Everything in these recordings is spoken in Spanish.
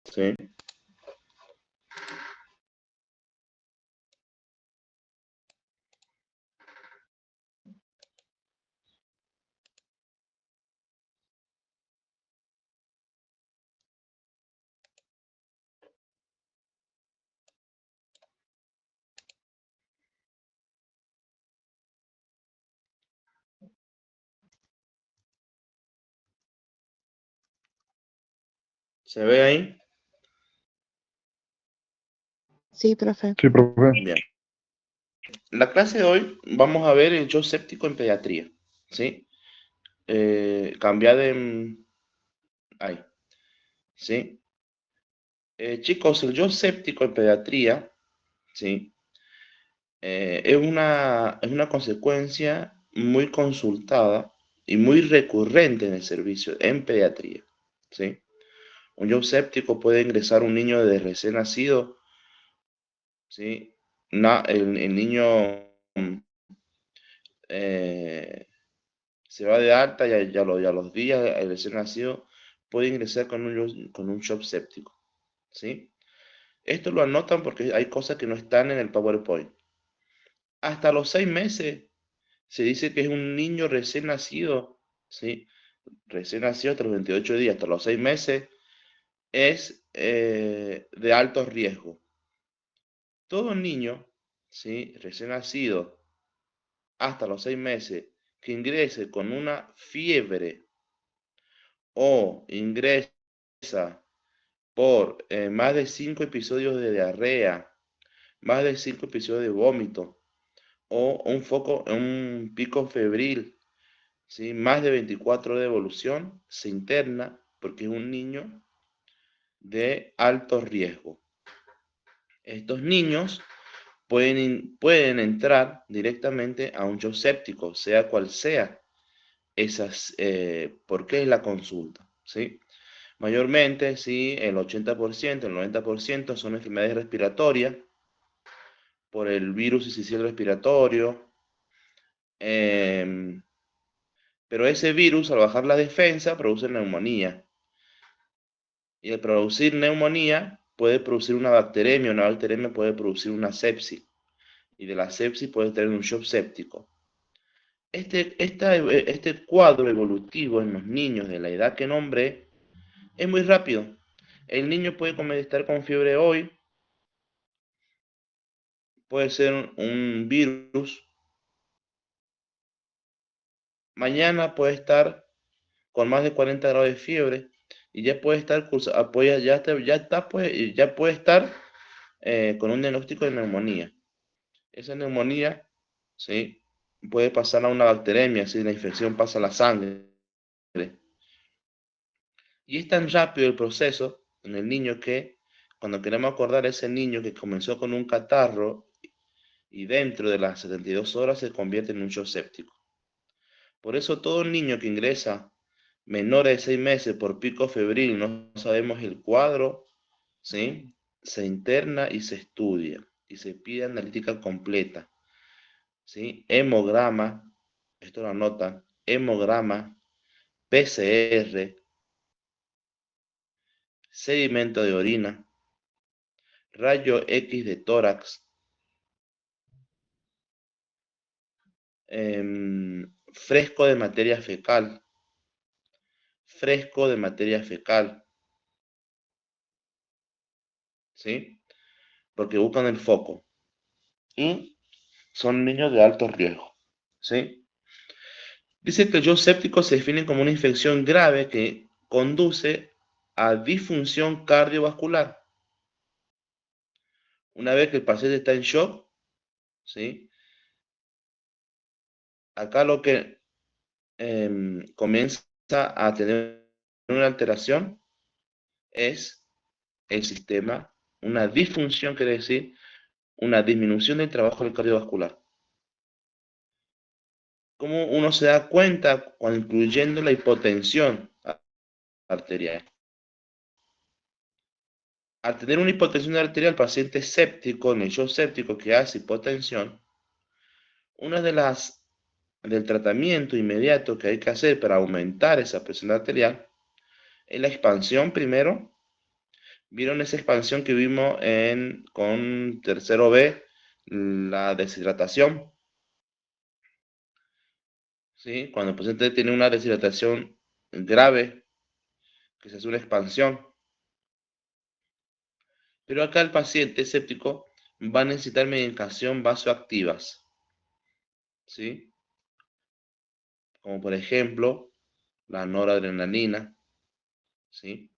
¿sí? ¿Se ve ahí? Sí, profe. Sí, profe. Bien. La clase de hoy vamos a ver el yo séptico en pediatría, ¿sí? Cambiada en... Ahí, ¿sí? Chicos, el yo séptico en pediatría, ¿sí? Es una consecuencia muy consultada y muy recurrente en el servicio en pediatría, ¿sí? Un yo séptico puede ingresar un niño de recién nacido, ¿sí? El niño eh, se va de alta y a los días el recién nacido puede ingresar con un shock séptico, ¿sí? Esto lo anotan porque hay cosas que no están en el PowerPoint. Hasta los 6 meses se dice que es un niño recién nacido, ¿sí? Recién nacido hasta los 28 días, hasta los 6 meses, es de alto riesgo. Todo niño, ¿sí? Recién nacido hasta los 6 meses que ingrese con una fiebre o ingresa por más de 5 episodios de diarrea, más de 5 episodios de vómito o un pico febril, ¿sí? Más de 24 de evolución, se interna porque es un niño de alto riesgo. Estos niños pueden entrar directamente a un shock séptico, sea cual sea por qué es la consulta, ¿sí? Mayormente, sí, el 80%, el 90% son enfermedades respiratorias por el virus incisional respiratorio. Pero ese virus, al bajar la defensa, produce neumonía. Y al producir neumonía, puede producir una bacteremia puede producir una sepsis. Y de la sepsis puede tener un shock séptico. Este cuadro evolutivo en los niños de la edad que nombré es muy rápido. El niño puede estar con fiebre hoy, puede ser un virus, mañana puede estar con más de 40 grados de fiebre y ya puede estar ya puede estar con un diagnóstico de neumonía. Esa neumonía, ¿sí? Puede pasar a una bacteremia, si la infección pasa a la sangre. Y es tan rápido el proceso en el niño que cuando queremos acordar a ese niño que comenzó con un catarro y dentro de las 72 horas se convierte en un shock séptico. Por eso todo niño que ingresa menor de 6 meses por pico febril, no sabemos el cuadro, ¿sí? Se interna y se estudia y se pide analítica completa, ¿sí? Hemograma, esto lo anotan, hemograma, PCR, sedimento de orina, rayo X de tórax, fresco de materia fecal, fresco de materia fecal, ¿sí? Porque buscan el foco. Y son niños de alto riesgo, ¿sí? Dice que el yo séptico se define como una infección grave que conduce a disfunción cardiovascular. Una vez que el paciente está en shock, ¿sí? Acá lo que comienza a tener una alteración es el sistema, una disfunción quiere decir una disminución del trabajo del cardiovascular. ¿Cómo uno se da cuenta cuando incluyendo la hipotensión arterial? Al tener una hipotensión arterial, el paciente séptico, en el shock séptico que hace hipotensión, una del tratamiento inmediato que hay que hacer para aumentar esa presión arterial es la expansión primero ¿Vieron esa expansión que vimos con tercero B, la deshidratación? ¿Sí? Cuando el paciente tiene una deshidratación grave, que se hace una expansión. Pero acá el paciente séptico va a necesitar medicación vasoactivas, ¿sí? Como por ejemplo la noradrenalina, ¿sí?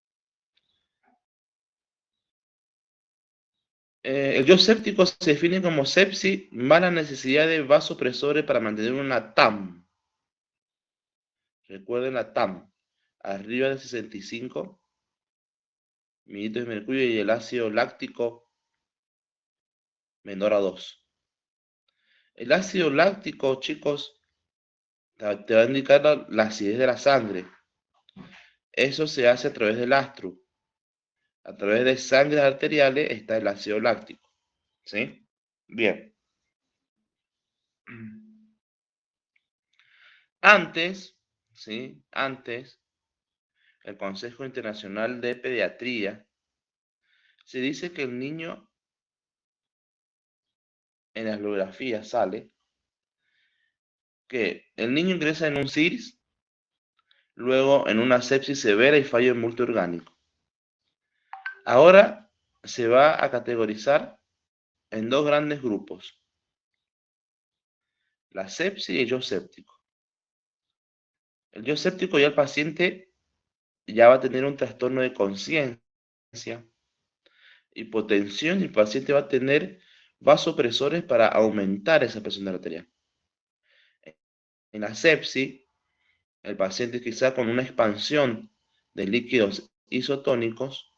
El yo séptico se define como sepsis más la necesidad de vasopresores para mantener una TAM. Recuerden la TAM, arriba de 65 mililitros de mercurio y el ácido láctico menor a 2. El ácido láctico, chicos, te va a indicar la acidez de la sangre. Eso se hace a través del astro. A través de sangres arteriales está el ácido láctico. ¿Sí? Bien. Antes, ¿sí? Antes, el Consejo Internacional de Pediatría se dice que el niño en las radiografías sale que el niño ingresa en un CIRS, luego en una sepsis severa y fallo multiorgánico. Ahora se va a categorizar en dos grandes grupos, la sepsis y el yo séptico. El yo séptico ya el paciente ya va a tener un trastorno de conciencia, hipotensión y el paciente va a tener vasopresores para aumentar esa presión arterial. En la sepsis, el paciente quizá con una expansión de líquidos isotónicos,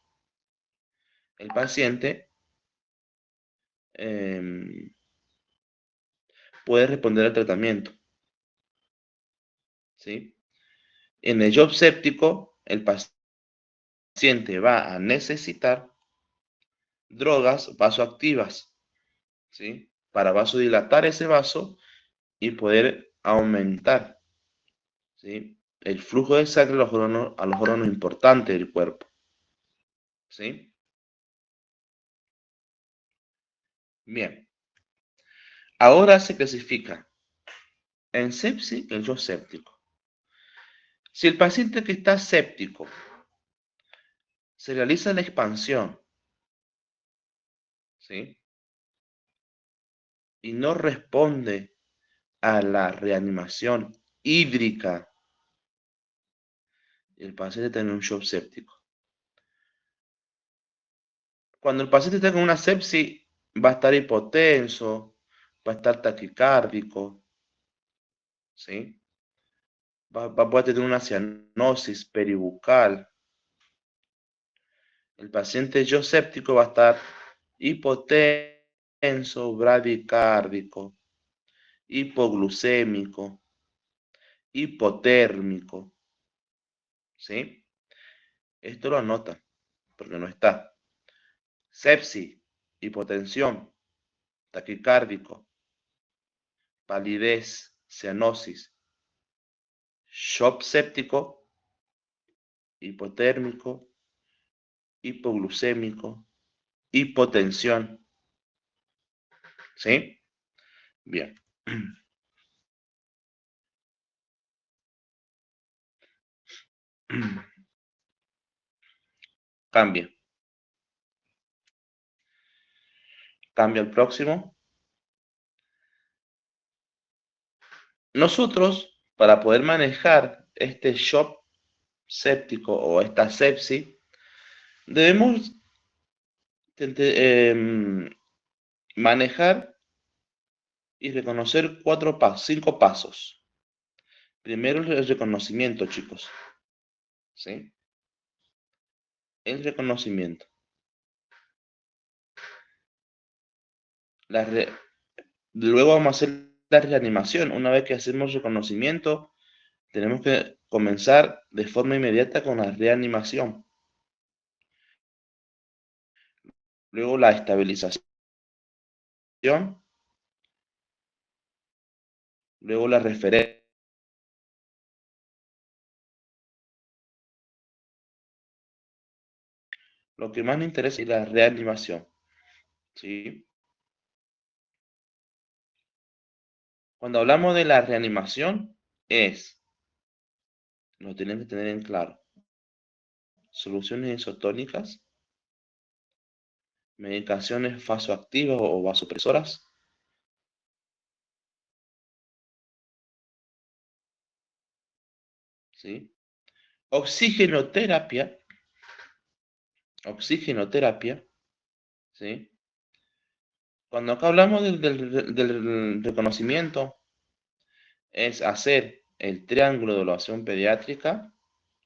el paciente eh, puede responder al tratamiento, ¿sí? En el shock séptico, el paciente va a necesitar drogas vasoactivas, ¿sí? Para vasodilatar ese vaso y poder aumentar, ¿sí? El flujo de sangre a los órganos importantes del cuerpo, ¿sí? Bien, ahora se clasifica en sepsis el yo séptico. Si el paciente que está séptico se realiza la expansión, ¿sí? Y no responde a la reanimación hídrica, el paciente tiene un shock séptico. Cuando el paciente está con una sepsis, va a estar hipotenso, va a estar taquicárdico, ¿sí? Va a poder tener una cianosis peribucal. El paciente yo séptico va a estar hipotenso, bradicárdico, hipoglucémico, hipotérmico, ¿sí? Esto lo anota, porque no está. Sepsis, hipotensión, taquicárdico, palidez, cianosis, shock séptico, hipotérmico, hipoglucémico, hipotensión, ¿sí? Bien. Cambia. Cambia el próximo. Nosotros, para poder manejar este shock séptico o esta sepsis, debemos manejar y reconocer 5 pasos. Primero el reconocimiento, chicos. ¿Sí? El reconocimiento. Luego vamos a hacer la reanimación. Una vez que hacemos reconocimiento, tenemos que comenzar de forma inmediata con la reanimación. Luego la estabilización. Luego la referencia. Lo que más me interesa es la reanimación, ¿sí? Cuando hablamos de la reanimación, lo tienen que tener en claro, soluciones isotónicas, medicaciones vasoactivas o vasopresoras, ¿sí? Oxigenoterapia, oxigenoterapia, ¿sí? Cuando acá hablamos del reconocimiento, es hacer el triángulo de evaluación pediátrica,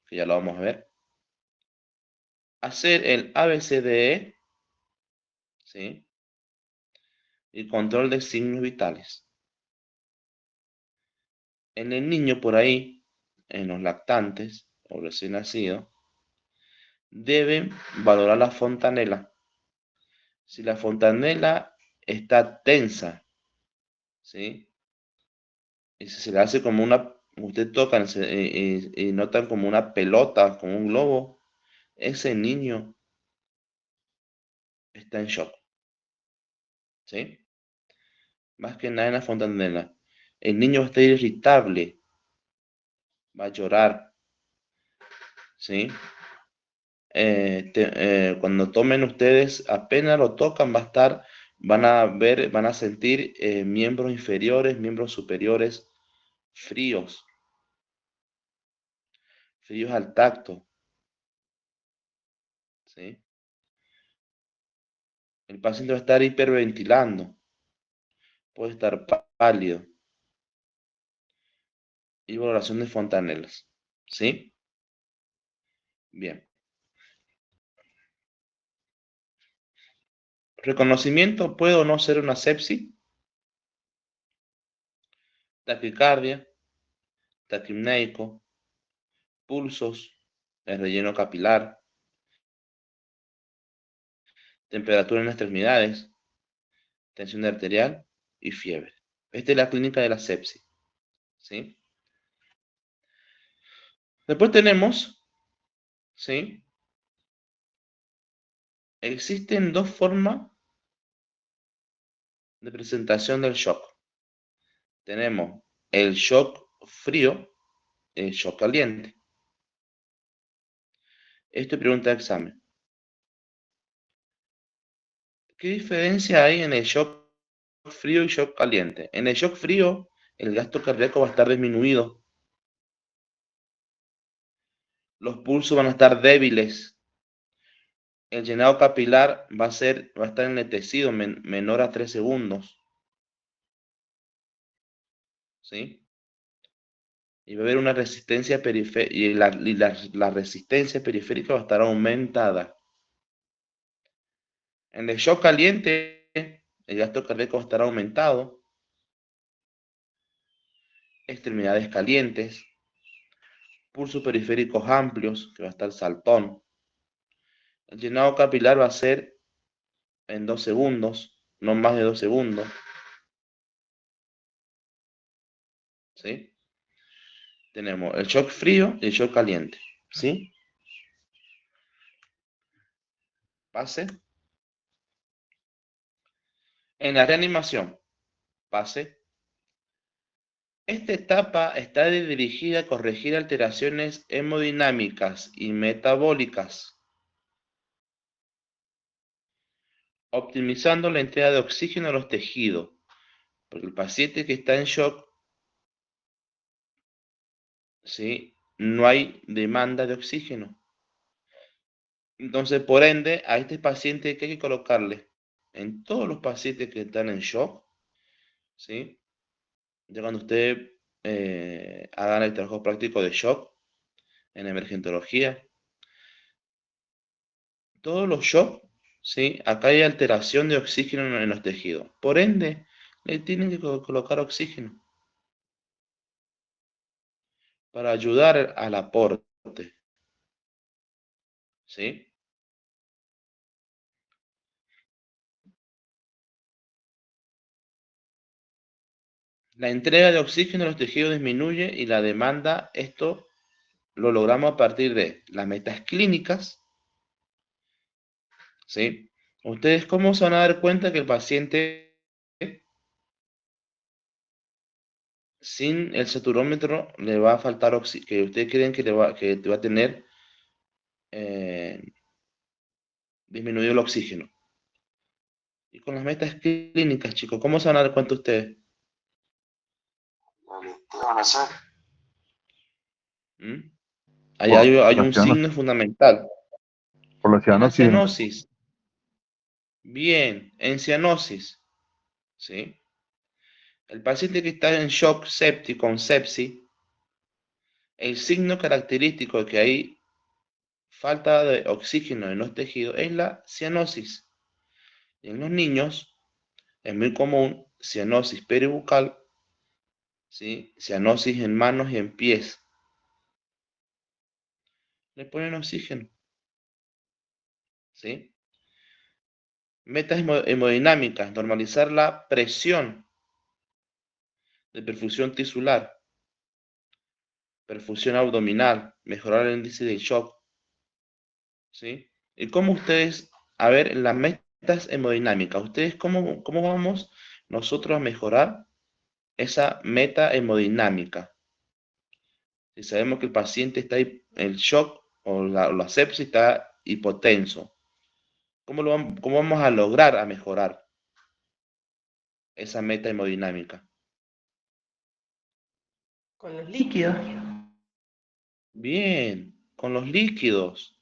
que ya lo vamos a ver, hacer el ABCDE, ¿sí? Y control de signos vitales. En el niño por ahí, en los lactantes o recién nacidos, deben valorar la fontanela. Si la fontanela está tensa, ¿sí? Y si se le hace como una, usted tocan y notan como una pelota, como un globo, ese niño está en shock, ¿sí? Más que nada en la fontanela. El niño va a estar irritable, va a llorar, ¿sí? Cuando tomen ustedes, apenas lo tocan, van a ver, van a sentir miembros inferiores, miembros superiores fríos, fríos al tacto, ¿sí? El paciente va a estar hiperventilando, puede estar pálido y valoración de fontanelas, ¿sí? Bien. Reconocimiento puede o no ser una sepsis, taquicardia, taquimneico, pulsos, el relleno capilar, temperatura en las extremidades, tensión arterial y fiebre. Esta es la clínica de la sepsis, ¿sí? Después tenemos, ¿sí? Existen dos formas de presentación del shock. Tenemos el shock frío y el shock caliente. Esto es pregunta de examen. ¿Qué diferencia hay en el shock frío y shock caliente? En el shock frío, el gasto cardíaco va a estar disminuido, los pulsos van a estar débiles, el llenado capilar va a estar enlentecido, menor a 3 segundos, ¿sí? Y va a haber una resistencia periférica, y la resistencia periférica va a estar aumentada. En el shock caliente, el gasto cardíaco va a estar aumentado, extremidades calientes, pulsos periféricos amplios, que va a estar saltón. El llenado capilar va a ser en 2 segundos, no más de 2 segundos, ¿sí? Tenemos el shock frío y el shock caliente, ¿sí? Pase. En la reanimación, pase. Esta etapa está dirigida a corregir alteraciones hemodinámicas y metabólicas, optimizando la entrega de oxígeno a los tejidos, porque el paciente que está en shock, ¿sí? No hay demanda de oxígeno. Entonces, por ende, a este paciente que hay que colocarle en todos los pacientes que están en shock, ¿sí? Ya cuando usted hagan el trabajo práctico de shock en emergentología, todos los shocks, ¿sí? Acá hay alteración de oxígeno en los tejidos. Por ende, le tienen que colocar oxígeno para ayudar al aporte, ¿sí? La entrega de oxígeno a los tejidos disminuye y la demanda, esto lo logramos a partir de las metas clínicas, ¿sí? ¿Ustedes cómo se van a dar cuenta que el paciente sin el saturómetro le va a faltar oxígeno, que ustedes creen que te va a tener eh, disminuido el oxígeno? Y con las metas clínicas, chicos, ¿cómo se van a dar cuenta ustedes? ¿Qué van a hacer? ¿Mm? Ahí Por hay la un cianosis. signo fundamental. Por la En la cianosis. cianosis, bien, en cianosis, ¿sí? El paciente que está en shock séptico, con sepsis, el signo característico de que hay falta de oxígeno en los tejidos es la cianosis. Y en los niños es muy común cianosis peribucal, ¿sí? Cianosis en manos y en pies. Le ponen oxígeno, ¿sí? Metas hemodinámicas, normalizar la presión de perfusión tisular, perfusión abdominal, mejorar el índice de shock, ¿sí? ¿Y cómo ustedes, a ver, las metas hemodinámicas, ustedes cómo vamos nosotros a mejorar esa meta hemodinámica? Si sabemos que el paciente está en shock o la sepsis está hipotenso, ¿cómo vamos a lograr a mejorar esa meta hemodinámica? Con los líquidos. Bien, con los líquidos.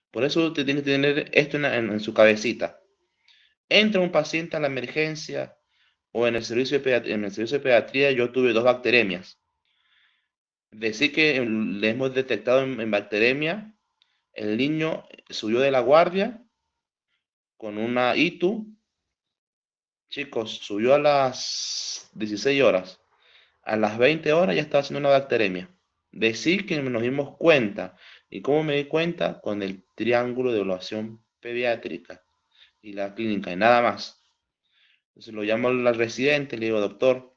Por eso usted tiene que tener esto en su cabecita. Entra un paciente a la emergencia o en el servicio en el servicio de pediatría, yo tuve 2 bacteremias. Decir que le hemos detectado en bacteremia, el niño subió de la guardia con una ITU, chicos, subió a las 16 horas. A las 20 horas ya estaba haciendo una bacteremia. Decir que nos dimos cuenta. ¿Y cómo me di cuenta? Con el triángulo de evaluación pediátrica y la clínica y nada más. Entonces lo llamo al residente, le digo, doctor,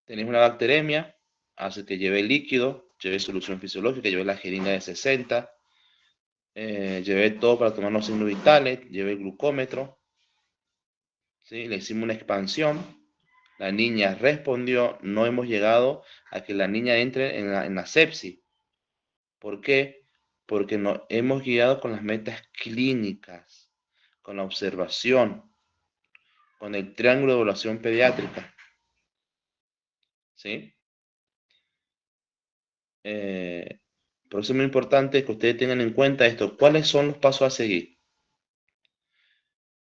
tenéis una bacteremia, hace que lleve líquido, lleve solución fisiológica, lleve la jeringa de 60, llevé todo para tomar los signos vitales, llevé el glucómetro, ¿sí? Le hicimos una expansión, la niña respondió, no hemos llegado a que la niña entre en la sepsis. ¿Por qué? Porque nos hemos guiado con las metas clínicas, con la observación, con el triángulo de evaluación pediátrica, ¿sí? Eh, por eso es muy importante que ustedes tengan en cuenta esto. ¿Cuáles son los pasos a seguir?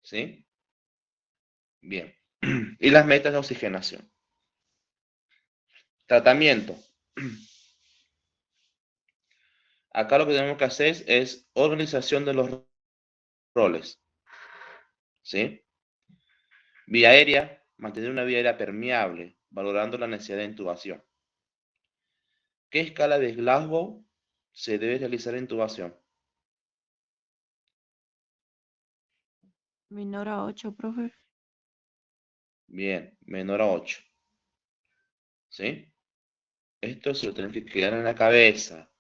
¿Sí? Bien. Y las metas de oxigenación. Tratamiento. Acá lo que tenemos que hacer es organización de los roles. ¿Sí? Vía aérea, mantener una vía aérea permeable, valorando la necesidad de intubación. ¿Qué escala de Glasgow se debe realizar intubación? Menor a 8, profe. Bien, menor a 8. ¿Sí? Esto se lo tienen que quedar en la cabeza.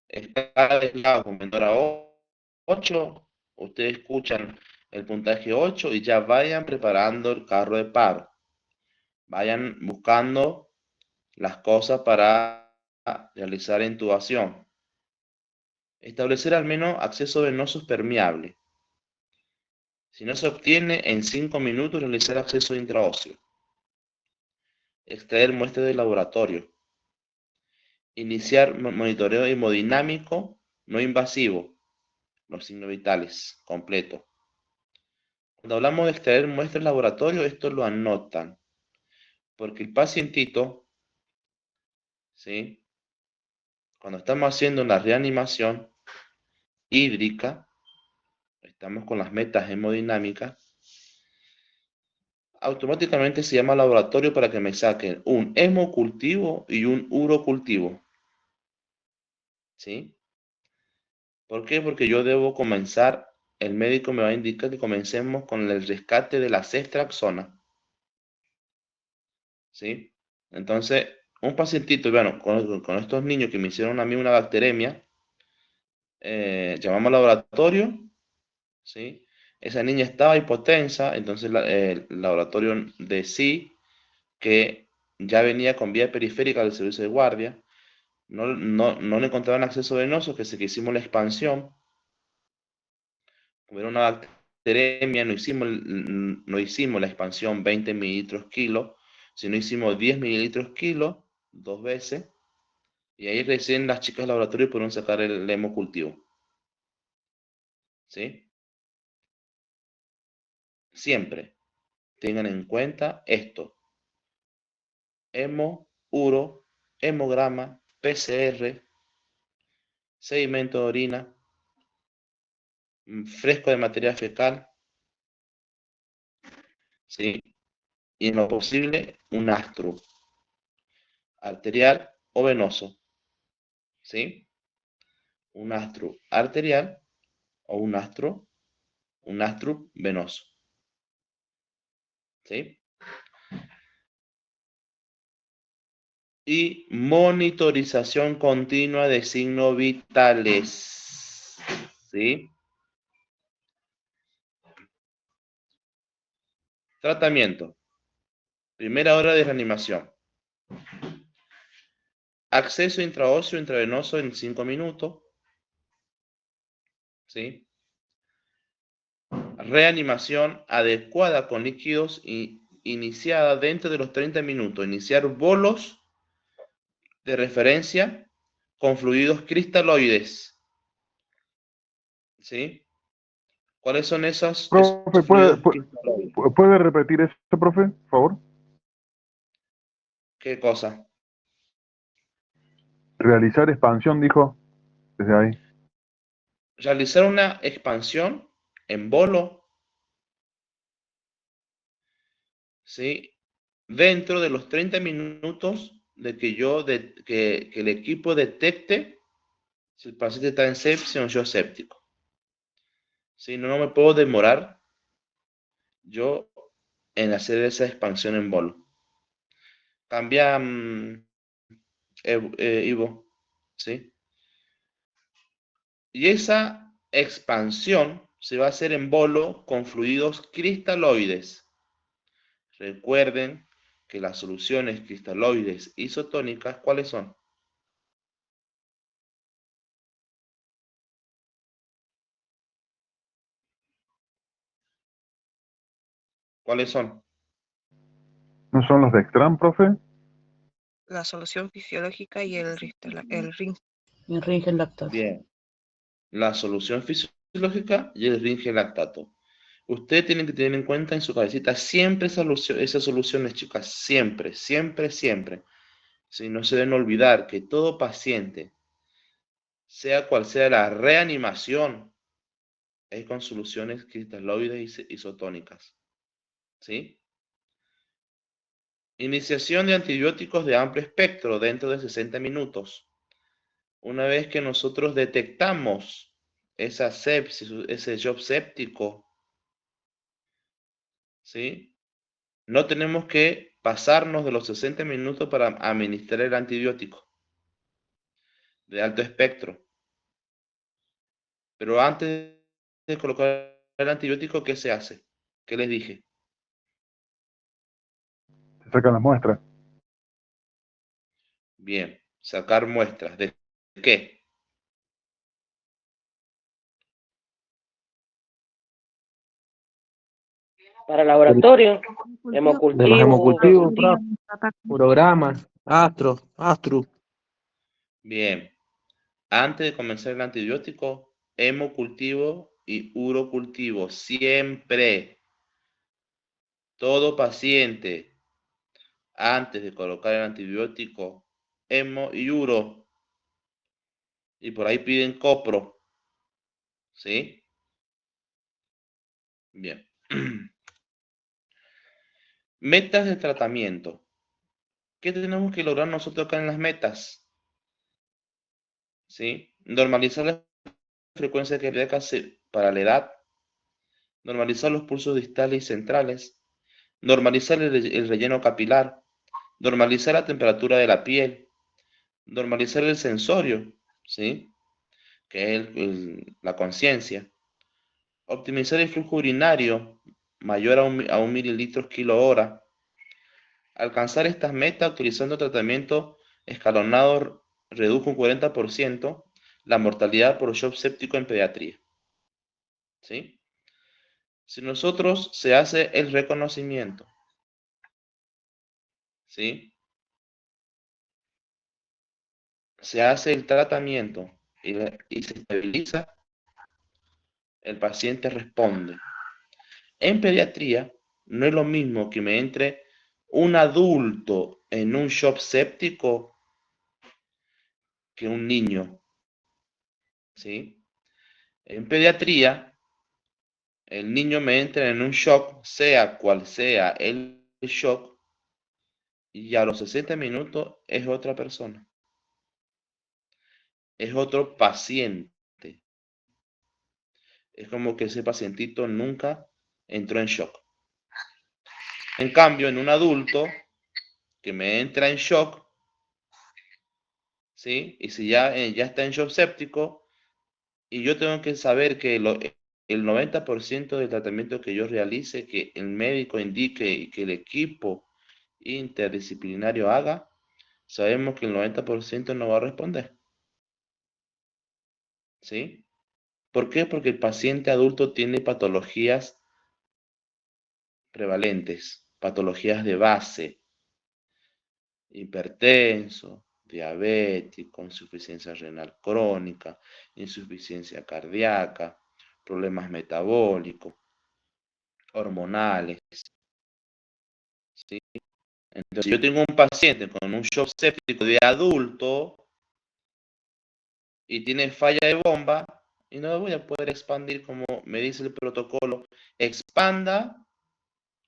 Escala de Glasgow menor a 8. Ustedes escuchan el puntaje 8 y ya vayan preparando el carro de paro. Vayan buscando las cosas para realizar intubación. Establecer al menos acceso venoso permeable. Si no se obtiene, en 5 minutos realizar acceso intraóseo. Extraer muestras de laboratorio. Iniciar monitoreo hemodinámico no invasivo. Los signos vitales, completo. Cuando hablamos de extraer muestras de laboratorio, esto lo anotan. Porque el pacientito, ¿sí? Cuando estamos haciendo la reanimación hídrica, estamos con las metas hemodinámicas, automáticamente se llama laboratorio para que me saquen un hemocultivo y un urocultivo. ¿Sí? ¿Por qué? Porque yo debo comenzar, el médico me va a indicar que comencemos con el rescate de la ceftriaxona. ¿Sí? Entonces, un pacientito, bueno, con estos niños que me hicieron a mí una bacteremia, llamamos al laboratorio, ¿sí? Esa niña estaba hipotensa, entonces el laboratorio decía que ya venía con vía periférica del servicio de guardia, no le encontraban acceso venoso, que hicimos la expansión, como era una bacteremia, no hicimos la expansión 20 mililitros kilo, sino hicimos 10 mililitros kilo, 2 veces, y ahí recién las chicas del laboratorio pudieron sacar el hemocultivo. ¿Sí? Siempre tengan en cuenta esto: hemo, uro, hemograma, PCR, sedimento de orina, fresco de material fecal, ¿sí? Y en lo posible un astro arterial o venoso, ¿sí? Un astro arterial o un astro venoso, ¿sí? Y monitorización continua de signos vitales, ¿sí? Tratamiento. Primera hora de reanimación. Acceso intraóseo intravenoso en 5 minutos, ¿sí? Reanimación adecuada con líquidos iniciada dentro de los 30 minutos. Iniciar bolos de referencia con fluidos cristaloides, ¿sí? ¿Cuáles son esos Profe, fluidos cristaloides? ¿puede repetir eso, profe, por favor? ¿Qué cosa? Realizar expansión, dijo, desde ahí. Realizar una expansión en bolo, ¿sí? Dentro de los 30 minutos de que el equipo detecte si el paciente está en sepsis o en shock séptico. ¿Sí? No me puedo demorar yo en hacer esa expansión en bolo. Cambia, Ivo, ¿sí? Y esa expansión se va a hacer en bolo con fluidos cristaloides. Recuerden que las soluciones cristaloides isotónicas, ¿cuáles son? ¿Cuáles son? ¿No son los de Extran, profe? La solución fisiológica y el ring. El Ringen lactato. Bien. La solución fisiológica y el ringe lactato. Ustedes tienen que tener en cuenta en su cabecita siempre esas soluciones, chicas, siempre, siempre, siempre. Si no se deben olvidar que todo paciente, sea cual sea la reanimación, es con soluciones cristaloides isotónicas. ¿Sí? Iniciación de antibióticos de amplio espectro dentro de 60 minutos. Una vez que nosotros detectamos esa sepsis, ese shock séptico, ¿sí? No tenemos que pasarnos de los 60 minutos para administrar el antibiótico de alto espectro. Pero antes de colocar el antibiótico, ¿qué se hace? ¿Qué les dije? Se sacan las muestras. Bien, sacar muestras. ¿De qué? Para laboratorio, De los hemocultivo, hemocultivos, urogramas, astro. Bien, antes de comenzar el antibiótico, hemocultivo y urocultivo. Siempre, todo paciente, antes de colocar el antibiótico, hemo y uro. Y por ahí piden copro. ¿Sí? Bien. Metas de tratamiento. ¿Qué tenemos que lograr nosotros acá en las metas? ¿Sí? Normalizar la frecuencia cardíaca para la edad. Normalizar los pulsos distales y centrales. Normalizar el relleno capilar. Normalizar la temperatura de la piel. Normalizar el sensorio. ¿Sí? que es la conciencia. Optimizar el flujo urinario mayor a un mililitro kilo hora. Alcanzar estas metas utilizando tratamiento escalonado redujo un 40% la mortalidad por shock séptico en pediatría. ¿Sí? Si nosotros se hace el reconocimiento, ¿sí? Se hace el tratamiento y se estabiliza, el paciente responde. En pediatría no es lo mismo que me entre un adulto en un shock séptico que un niño, ¿sí? En pediatría, el niño me entra en un shock, sea cual sea el shock, y a los 60 minutos es otra persona, es otro paciente. Es como que ese pacientito nunca entró en shock. En cambio, en un adulto que me entra en shock, ¿sí? Y si ya está en shock séptico, y yo tengo que saber que el 90% del tratamiento que yo realice, que el médico indique y que el equipo interdisciplinario haga, sabemos que el 90% no va a responder. ¿Sí? ¿Por qué? Porque el paciente adulto tiene patologías prevalentes, patologías de base, hipertenso, diabético, insuficiencia renal crónica, insuficiencia cardíaca, problemas metabólicos, hormonales, ¿sí? Entonces, si yo tengo un paciente con un shock séptico de adulto y tiene falla de bomba, y no lo voy a poder expandir como me dice el protocolo, expanda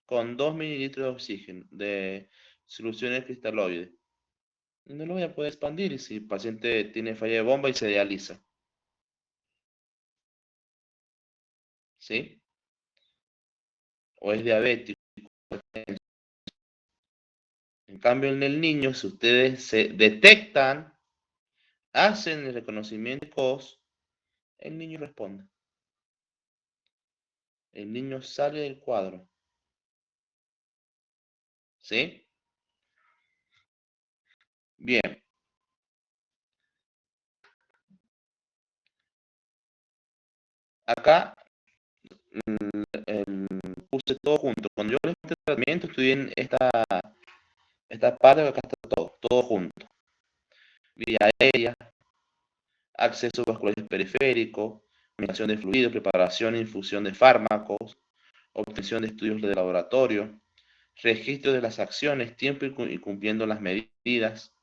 con 2 mililitros de oxígeno, de soluciones cristaloides. No lo voy a poder expandir si el paciente tiene falla de bomba y se dializa. ¿Sí? O es diabético. En cambio, en el niño, si ustedes se detectan, hacen el reconocimiento de COS, el niño responde. El niño sale del cuadro. ¿Sí? Bien. Acá puse todo junto. Cuando yo les puse tratamiento, estoy en esta parte, acá está todo junto. Vía aérea, acceso vascular periférico, administración de fluidos, preparación e infusión de fármacos, obtención de estudios de laboratorio, registro de las acciones, tiempo y cumpliendo las medidas,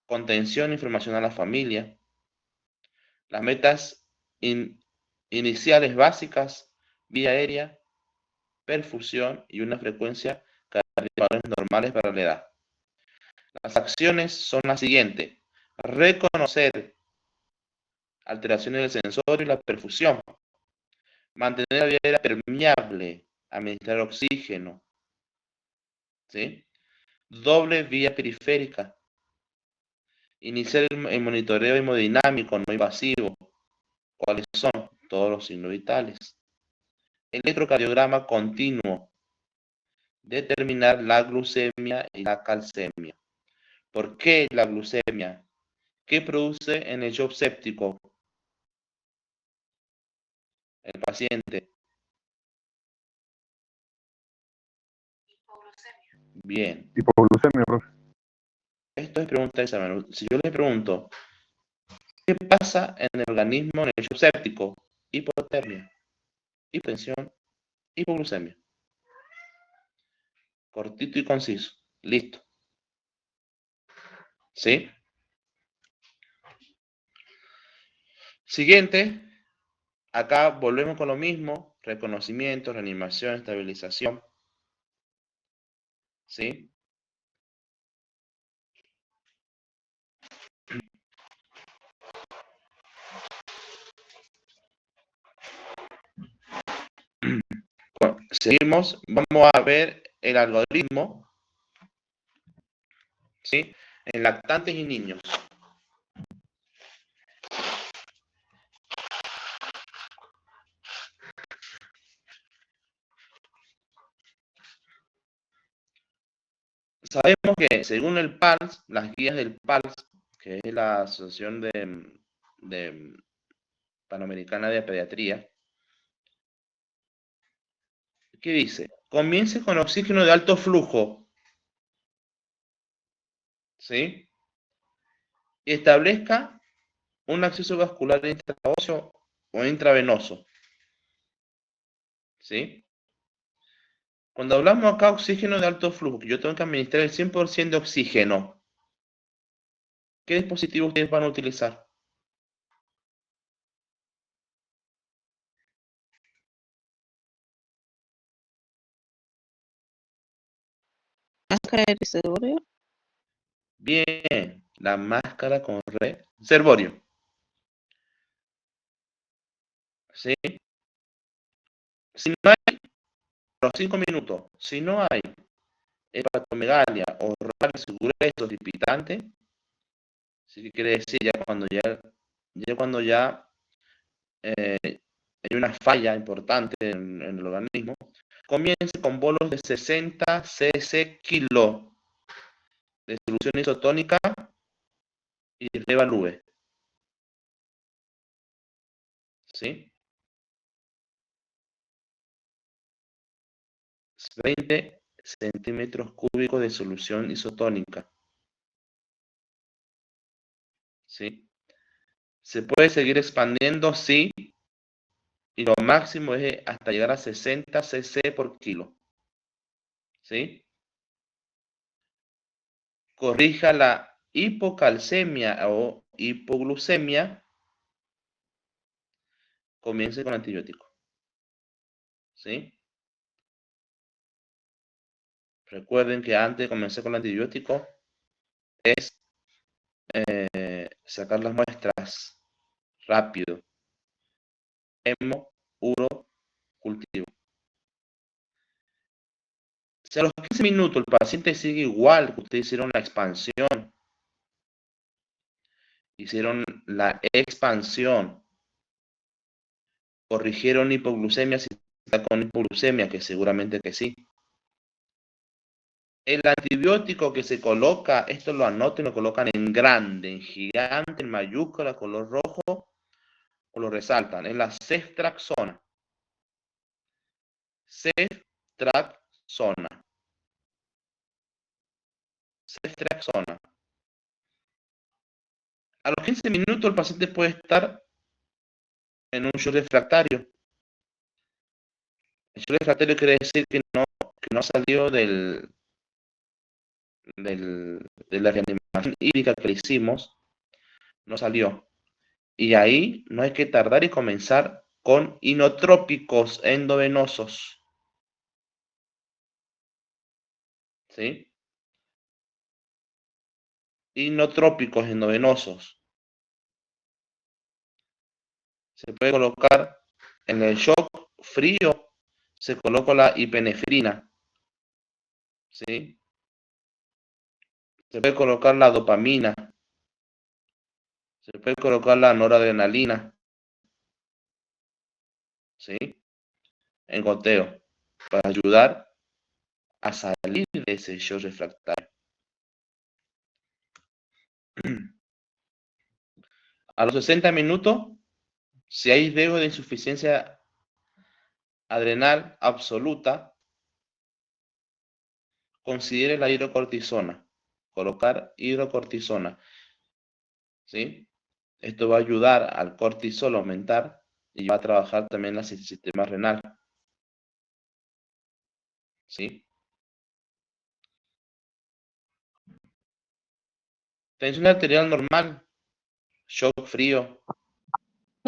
contención e información a la familia, las metas iniciales básicas, vía aérea, perfusión y una frecuencia cardíaca normales para la edad. Las acciones son las siguientes: reconocer alteraciones del sensorio y la perfusión, mantener la vía aérea permeable, administrar oxígeno, ¿sí? Doble vía periférica, iniciar el monitoreo hemodinámico no invasivo. ¿Cuáles son? Todos los signos vitales. Electrocardiograma continuo, determinar la glucemia y la calcemia. ¿Por qué la glucemia? ¿Qué produce en el shock séptico el paciente? Bien. Hipoglucemia, profe. Esto es pregunta de examen. Si yo le pregunto, ¿qué pasa en el organismo en el shock séptico? Hipotermia, hipotensión, hipoglucemia. Cortito y conciso. Listo. ¿Sí? Siguiente. Acá volvemos con lo mismo. Reconocimiento, reanimación, estabilización. ¿Sí? Bueno, seguimos. Vamos a ver el algoritmo. ¿Sí? En lactantes y niños. Recordemos que según el PALS, las guías del PALS, que es la Asociación de Panamericana de Pediatría, ¿qué dice? Comience con oxígeno de alto flujo, ¿sí? Y establezca un acceso vascular intraóseo o intravenoso, ¿sí? Cuando hablamos acá de oxígeno de alto flujo, que yo tengo que administrar el 100% de oxígeno, ¿qué dispositivo ustedes van a utilizar? Máscara de reservorio. Bien, la máscara con reservorio, ¿sí? Si no hay, a los 5 minutos, si no hay hepatomegalia o radios gruesos y pitantes, ¿sí? Que quiere decir cuando ya hay una falla importante en el organismo, comience con bolos de 60 cc kilo de solución isotónica y reevalúe, ¿sí? 20 centímetros cúbicos de solución isotónica, ¿sí? Se puede seguir expandiendo, sí, y lo máximo es hasta llegar a 60 cc por kilo, ¿sí? Corrija la hipocalcemia o hipoglucemia, comience con antibiótico, ¿sí? Recuerden que antes de comenzar con el antibiótico es sacar las muestras rápido, hemo, uro, cultivo. Si a los 15 minutos el paciente sigue igual, que ustedes hicieron la expansión, hicieron la expansión, corrigieron hipoglucemia si está con hipoglucemia, que seguramente que sí. El antibiótico que se coloca, esto lo anoten, lo colocan en grande, en gigante, en mayúscula, color rojo, o lo resaltan, es la ceftriaxona. Ceftriaxona. Ceftriaxona. A los 15 minutos el paciente puede estar en un shock refractario. El shock refractario quiere decir que no salió de la reanimación hídrica que le hicimos, no salió. Y ahí no hay que tardar y comenzar con inotrópicos endovenosos, ¿sí? Inotrópicos endovenosos. Se puede colocar en el shock frío, se coloca la epinefrina, ¿sí? Se puede colocar la dopamina, se puede colocar la noradrenalina, ¿sí? En goteo, para ayudar a salir de ese shock refractario. A los 60 minutos, si hay riesgo de insuficiencia adrenal absoluta, considere la hidrocortisona, colocar hidrocortisona, ¿sí? Esto va a ayudar al cortisol a aumentar y va a trabajar también el sistema renal, ¿sí? Tensión arterial normal, shock frío.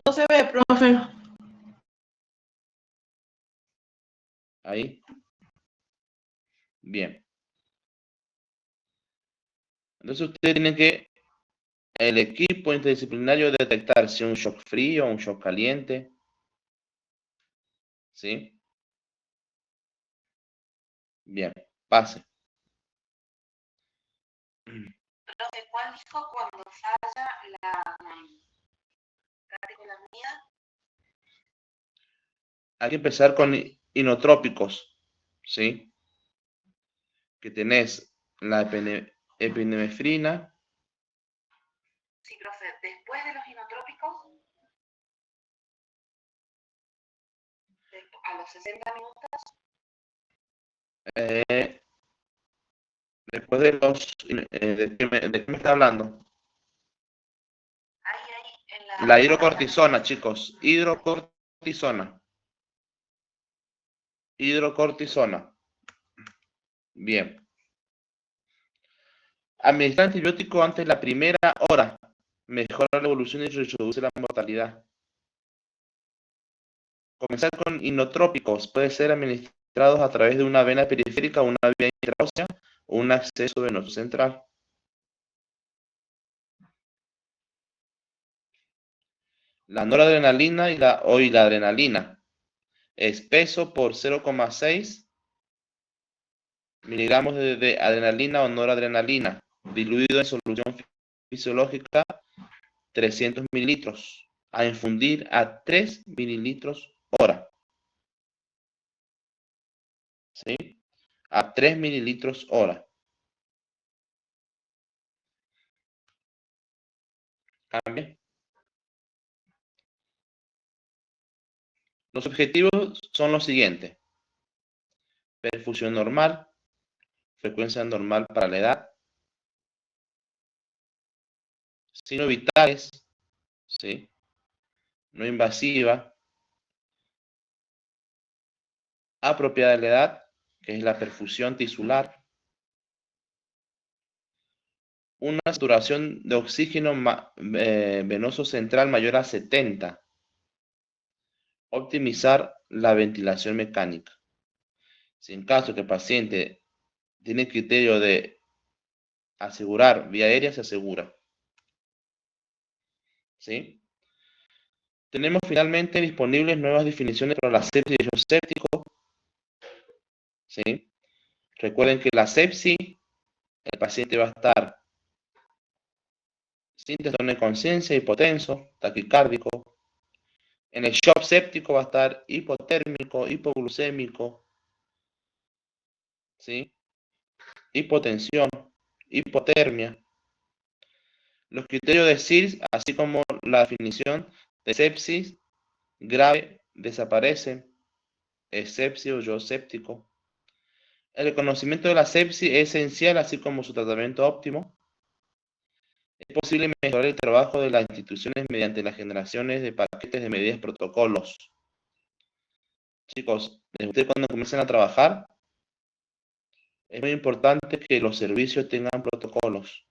No se ve, profe. Ahí. Bien. Entonces ustedes tienen que, el equipo interdisciplinario, detectar si un shock frío o un shock caliente, ¿sí? Bien, pase. Profe, ¿cuál dijo cuando falla la catecolamida? Hay que empezar con inotrópicos, ¿sí? Que tenés la epinefrina. Sí, profe, después de los inotrópicos, a los 60 minutos, Después de los... ¿de qué me está hablando? ahí en La hidrocortisona, chicos. Hidrocortisona. Hidrocortisona. Bien. Administrar antibiótico antes de la primera hora. Mejora la evolución y reduce la mortalidad. Comenzar con inotrópicos. Puede ser administrados a través de una vena periférica, una vía intraósea o un acceso venoso central. La noradrenalina y la adrenalina. Espeso por 0,6 miligramos de adrenalina o noradrenalina, diluido en solución fisiológica 300 mililitros, a infundir a 3 mililitros hora. ¿Sí? A 3 mililitros hora. ¿Cambia? Los objetivos son los siguientes. Perfusión normal, frecuencia normal para la edad, signos vitales, ¿sí? No invasiva, apropiada de la edad, que es la perfusión tisular, una saturación de oxígeno venoso central mayor a 70, optimizar la ventilación mecánica. Si en caso que el paciente tiene criterio de asegurar vía aérea, se asegura. ¿Sí? Tenemos finalmente disponibles nuevas definiciones para la sepsis y yodo séptico. ¿Sí? Recuerden que la sepsis, el paciente va a estar sin trastorno de conciencia, hipotenso, taquicárdico. En el shock séptico va a estar hipotérmico, hipoglucémico, ¿sí? Hipotensión, hipotermia. Los criterios de SIRS, así como la definición de sepsis grave, desaparecen. Es sepsis o yodo séptico. El reconocimiento de la sepsis es esencial, así como su tratamiento óptimo. Es posible mejorar el trabajo de las instituciones mediante las generaciones de paquetes de medidas protocolos. Chicos, desde ustedes cuando comiencen a trabajar, es muy importante que los servicios tengan protocolos.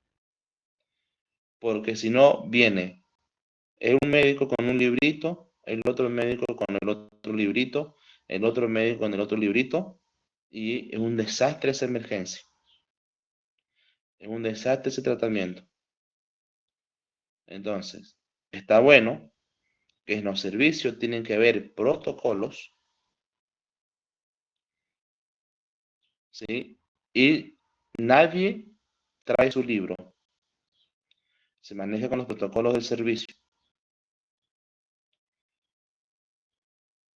Porque si no, viene un médico con un librito, el otro médico con el otro librito, el otro médico con el otro librito, y es un desastre esa emergencia. Es un desastre ese tratamiento. Entonces, está bueno que en los servicios tienen que haber protocolos, ¿sí? Y nadie trae su libro. Se maneja con los protocolos del servicio.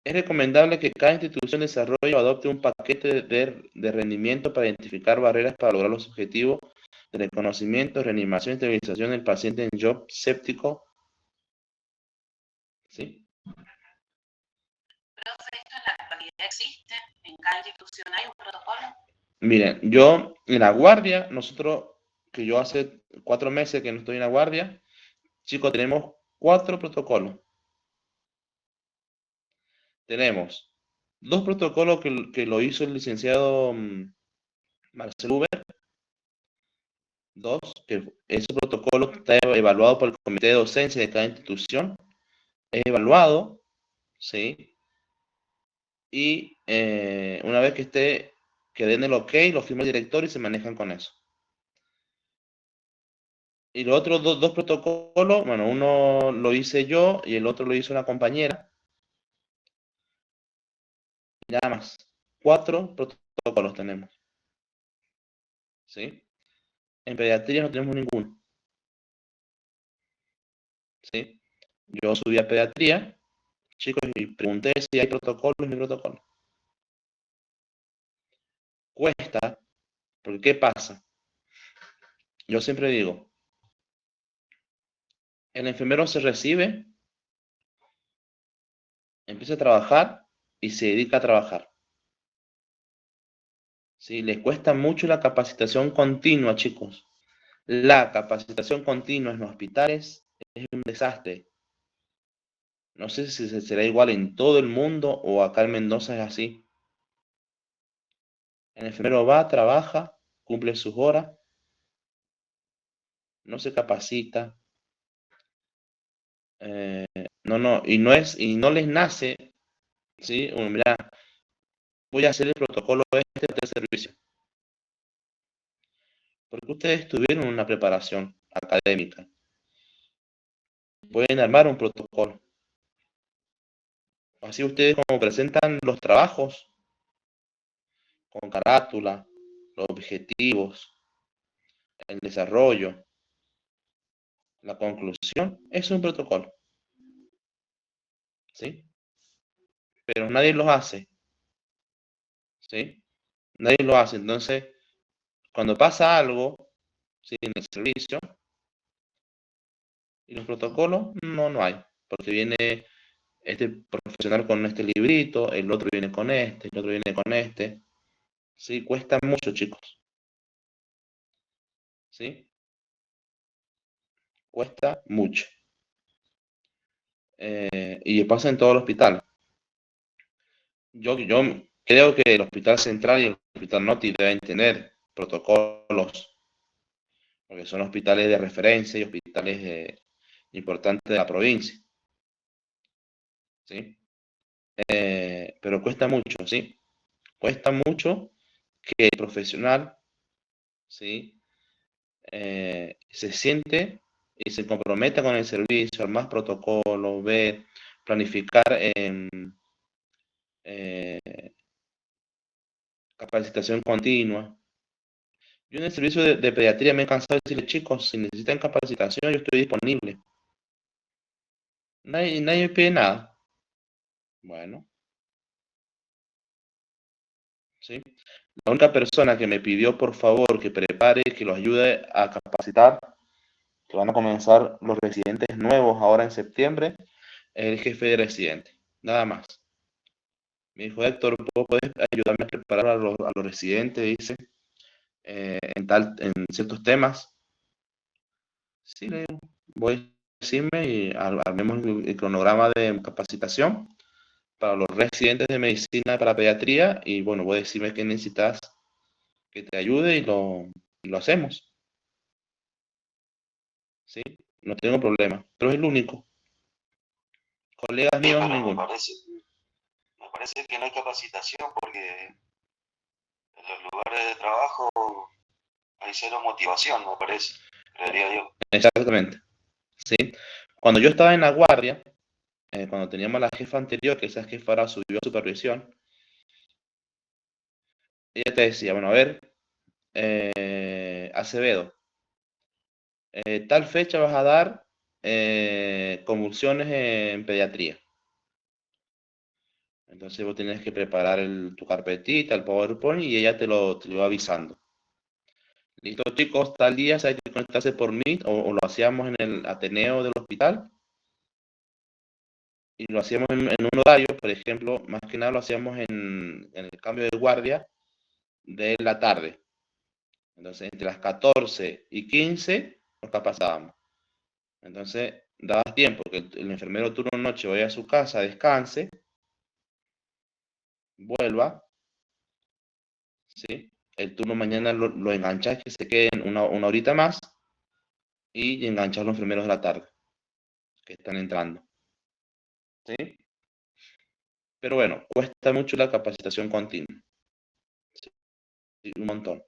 Es recomendable que cada institución de desarrollo adopte un paquete de rendimiento para identificar barreras para lograr los objetivos de reconocimiento, reanimación y estabilización del paciente en shock séptico. ¿Sí? profe, ¿esto en la actualidad existe? ¿En cada institución hay un protocolo? Miren, yo en la guardia, que yo hace 4 meses que no estoy en la guardia, chicos, tenemos 4 protocolos. Tenemos 2 protocolos que lo hizo el licenciado Marcelo Uber. 2, que ese protocolo está evaluado por el comité de docencia de cada institución. Es evaluado, ¿sí? Y una vez que den el ok, lo firma el director y se manejan con eso. Y los otros dos protocolos, bueno, uno lo hice yo y el otro lo hizo una compañera. Y nada más. 4 protocolos tenemos. ¿Sí? En pediatría no tenemos ninguno. ¿Sí? Yo subí a pediatría, chicos, y pregunté si hay protocolos y no hay protocolos. Cuesta, porque ¿qué pasa? Yo siempre digo, el enfermero se recibe, empieza a trabajar y se dedica a trabajar. ¿Sí? Les cuesta mucho la capacitación continua, chicos. La capacitación continua en los hospitales es un desastre. No sé si será igual en todo el mundo o acá en Mendoza es así. El enfermero va, trabaja, cumple sus horas, no se capacita. Y no les nace, ¿sí? Mira, voy a hacer el protocolo de servicio. Porque ustedes tuvieron una preparación académica. Pueden armar un protocolo. Así ustedes como presentan los trabajos con carátula, los objetivos, el desarrollo, la conclusión, es un protocolo. ¿Sí? Pero nadie lo hace. ¿Sí? Nadie lo hace. Entonces, cuando pasa algo, ¿sí? En el servicio, y los protocolos, no hay. Porque viene este profesional con este librito, el otro viene con este, el otro viene con este. ¿Sí? Cuesta mucho, chicos. ¿Sí? Cuesta mucho. Y pasa en todo el hospital. Yo creo que el Hospital Central y el Hospital Noti deben tener protocolos, porque son hospitales de referencia y hospitales importantes de la provincia. ¿Sí? Pero cuesta mucho, ¿sí? Cuesta mucho que el profesional, ¿sí? Se siente y se comprometa con el servicio, armar protocolos, ver, planificar capacitación continua. Yo en el servicio de pediatría me he cansado de decirle, chicos, si necesitan capacitación, yo estoy disponible. Nadie me pide nada. Bueno, ¿sí? La única persona que me pidió, por favor, que prepare, que los ayude a capacitar, que van a comenzar los residentes nuevos ahora en septiembre, es el jefe de residente. Nada más. Me dijo, Héctor, ¿puedes ayudarme a preparar a los residentes? Dice, en ciertos temas. Sí, le digo, voy a decirme y armemos el cronograma de capacitación para los residentes de medicina para pediatría y bueno, voy a decirme qué necesitas que te ayude y lo hacemos. ¿Sí? No tengo problema, pero es el único. Colegas míos, Pero ninguno. me parece que no hay capacitación porque en los lugares de trabajo hay cero motivación, me parece, creería yo. Exactamente. ¿Sí? Cuando yo estaba en la guardia, cuando teníamos la jefa anterior, que esa jefa ahora subió a supervisión, ella te decía, bueno, a ver, Acevedo, tal fecha vas a dar convulsiones en pediatría. Entonces vos tenés que preparar tu carpetita, el PowerPoint y ella te lo va avisando. Listo, chicos, tal día hay que conectarse por Meet o lo hacíamos en el Ateneo del hospital y lo hacíamos en un horario, por ejemplo, más que nada lo hacíamos en el cambio de guardia de la tarde. Entonces, entre las 14 y 15 nos pasábamos. Entonces, dabas tiempo que el enfermero turno noche vaya a su casa, descanse, vuelva, ¿sí? El turno mañana lo enganchas, que se queden una horita más y enganchas a los enfermeros de la tarde que están entrando. ¿Sí? Pero bueno, cuesta mucho la capacitación continua. ¿Sí? Un montón.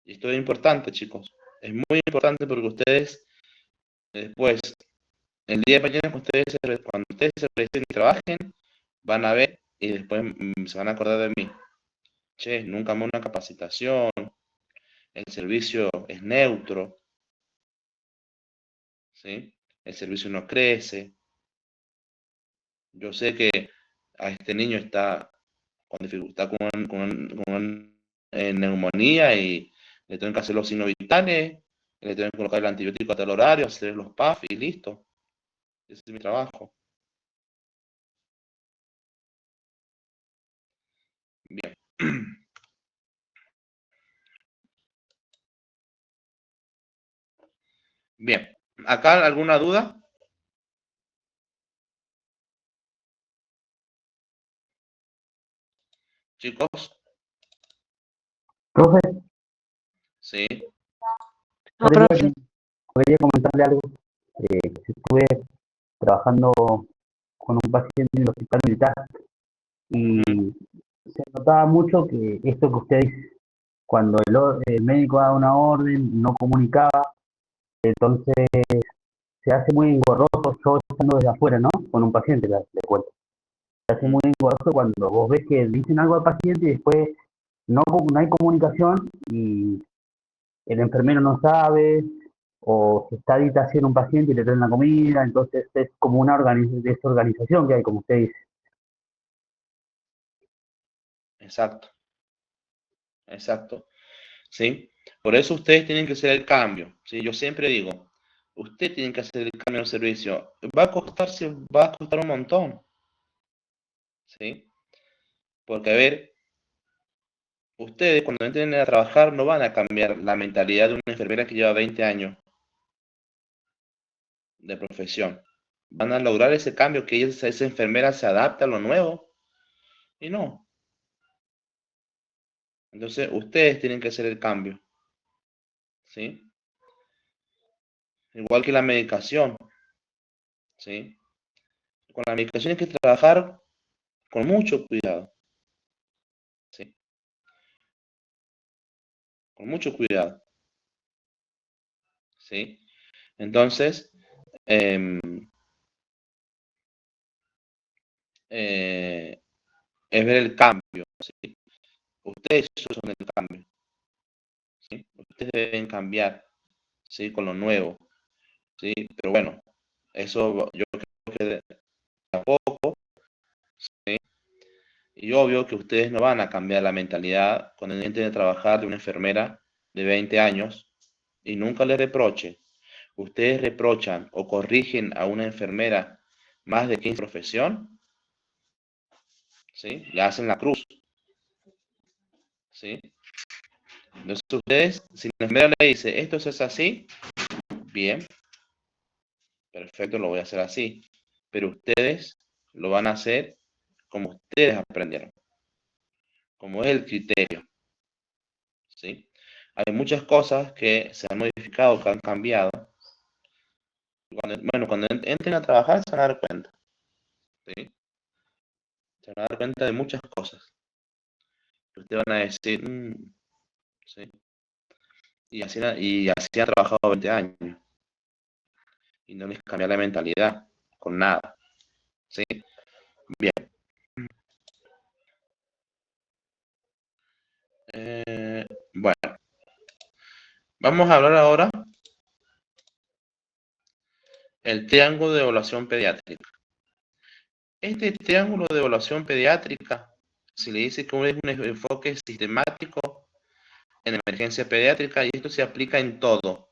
Y esto es importante, chicos. Es muy importante porque ustedes después, el día de mañana, cuando ustedes se presenten y trabajen, van a ver y después se van a acordar de mí. Che, nunca más una capacitación, el servicio es neutro, ¿sí? El servicio no crece. Yo sé que a este niño está con dificultad con neumonía y le tengo que hacer los signos vitales Le tengo que colocar el antibiótico a tal horario, hacer los PAF y listo. Ese es mi trabajo. Bien. Bien. ¿Acá alguna duda? Chicos, Profe, sí. No, profe. quería comentarle algo. Estuve trabajando con un paciente en el hospital militar y se notaba mucho que esto que usted dice, cuando el médico da una orden, no comunicaba, entonces se hace muy engorroso, yo estando desde afuera, ¿no? Con un paciente, le cuento. Se hace muy engorroso cuando vos ves que dicen algo al paciente y después no hay comunicación y el enfermero no sabe, o se está haciendo un paciente y le traen la comida, entonces es como una desorganización que hay, como usted dice. Exacto. Exacto. ¿Sí? Por eso ustedes tienen que hacer el cambio. ¿Sí? Yo siempre digo, ustedes tienen que hacer el cambio de servicio. Va a costar un montón. ¿Sí? Porque, a ver, ustedes cuando entren a trabajar no van a cambiar la mentalidad de una enfermera que lleva 20 años de profesión. Van a lograr ese cambio, que esa enfermera se adapte a lo nuevo. Y no. Entonces, ustedes tienen que hacer el cambio. ¿Sí? Igual que la medicación. ¿Sí? Con la medicación hay que trabajar con mucho cuidado. ¿Sí? Con mucho cuidado. ¿Sí? Entonces, em, es ver el cambio. ¿Sí? Ustedes son el cambio. ¿Sí? Ustedes deben cambiar, ¿sí? Con lo nuevo. ¿Sí? Pero bueno, eso yo creo que de a poco, ¿sí? Y obvio que ustedes no van a cambiar la mentalidad cuando entren a trabajar de una enfermera de 20 años y nunca le reproche. Ustedes reprochan o corrigen a una enfermera más de 15 profesión, ¿sí? Le hacen la cruz, ¿sí? Entonces ustedes, si la enfermera le dice, esto es así, bien, perfecto, lo voy a hacer así. Pero ustedes lo van a hacer como ustedes aprendieron, como es el criterio, ¿sí? Hay muchas cosas que se han modificado, que han cambiado. Cuando entren a trabajar se van a dar cuenta, ¿sí? Se van a dar cuenta de muchas cosas. Ustedes van a decir, ¿sí? Y así han trabajado 20 años y no les cambia la mentalidad con nada, ¿sí? Bien. Bueno, vamos a hablar ahora el triángulo de evaluación pediátrica. Este triángulo de evaluación pediátrica, se le dice que es un enfoque sistemático en emergencia pediátrica y esto se aplica en todo,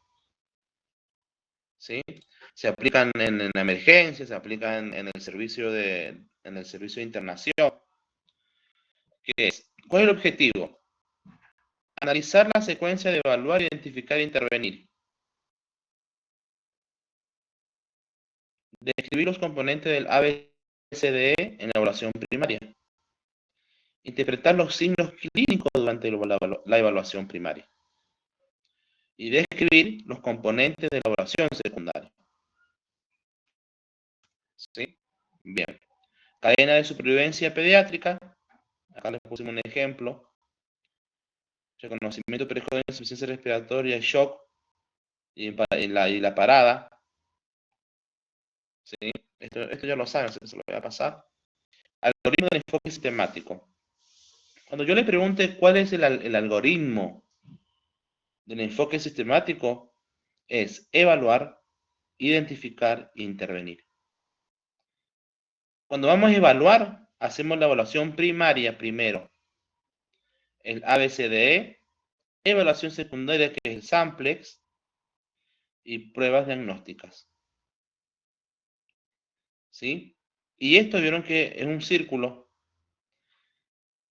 ¿sí? Se aplica en la emergencia, se aplica en el servicio de internación. ¿Cuál es el objetivo? Analizar la secuencia de evaluar, identificar e intervenir. Describir los componentes del ABCDE en la evaluación primaria. Interpretar los signos clínicos durante la evaluación primaria. Y describir los componentes de la evaluación secundaria. ¿Sí? Bien. Cadena de supervivencia pediátrica. Acá les pusimos un ejemplo. Reconocimiento precoz de insuficiencia respiratoria, shock y la parada. ¿Sí? Esto ya lo saben, se lo voy a pasar. Algoritmo de enfoque sistemático. Cuando yo le pregunte cuál es el algoritmo del enfoque sistemático, es evaluar, identificar e intervenir. Cuando vamos a evaluar, hacemos la evaluación primaria primero, el ABCDE, evaluación secundaria que es el SAMPLEX, y pruebas diagnósticas. ¿Sí? Y esto vieron que es un círculo.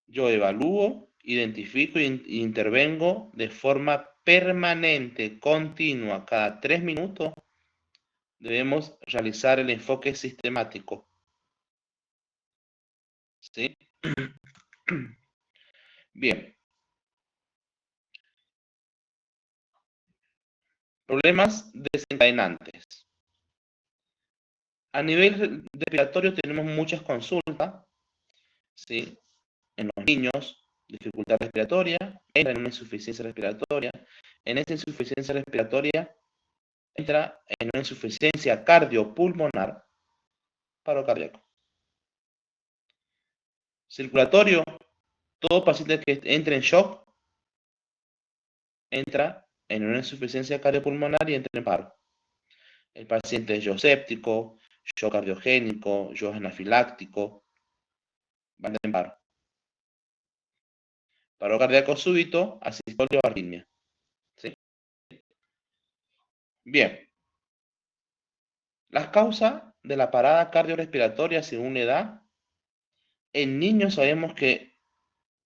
Yo evalúo, identifico e intervengo de forma permanente, continua, cada 3 minutos debemos realizar el enfoque sistemático. ¿Sí? Bien. Problemas desencadenantes. A nivel respiratorio tenemos muchas consultas, ¿sí? En los niños, dificultad respiratoria, entra en una insuficiencia respiratoria. En esa insuficiencia respiratoria entra en una insuficiencia cardiopulmonar, paro cardíaco. Circulatorio, todo paciente que entre en shock entra en una insuficiencia cardiopulmonar y entra en paro. El paciente es shock séptico, shock cardiogénico, shock anafiláctico, van en paro. Paro cardíaco súbito, asistolia o arritmia. ¿Sí? Bien. Las causas de la parada cardiorrespiratoria según edad. En niños sabemos que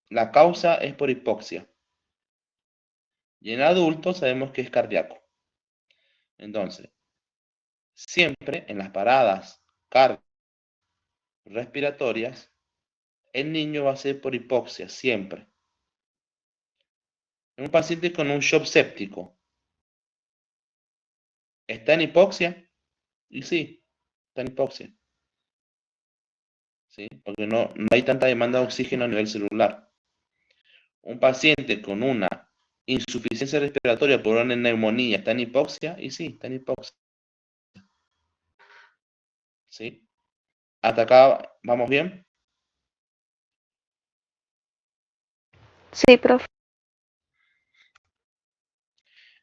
la causa es por hipoxia. Y en adultos sabemos que es cardíaco. Entonces, siempre en las paradas cardiorrespiratorias, el niño va a ser por hipoxia, siempre. En un paciente con un shock séptico, ¿está en hipoxia? Y sí, está en hipoxia. ¿Sí? Porque no hay tanta demanda de oxígeno a nivel celular. Un paciente con una insuficiencia respiratoria por una neumonía, ¿está en hipoxia? Y sí, está en hipoxia. ¿Sí? ¿Hasta acá vamos bien? Sí, profe.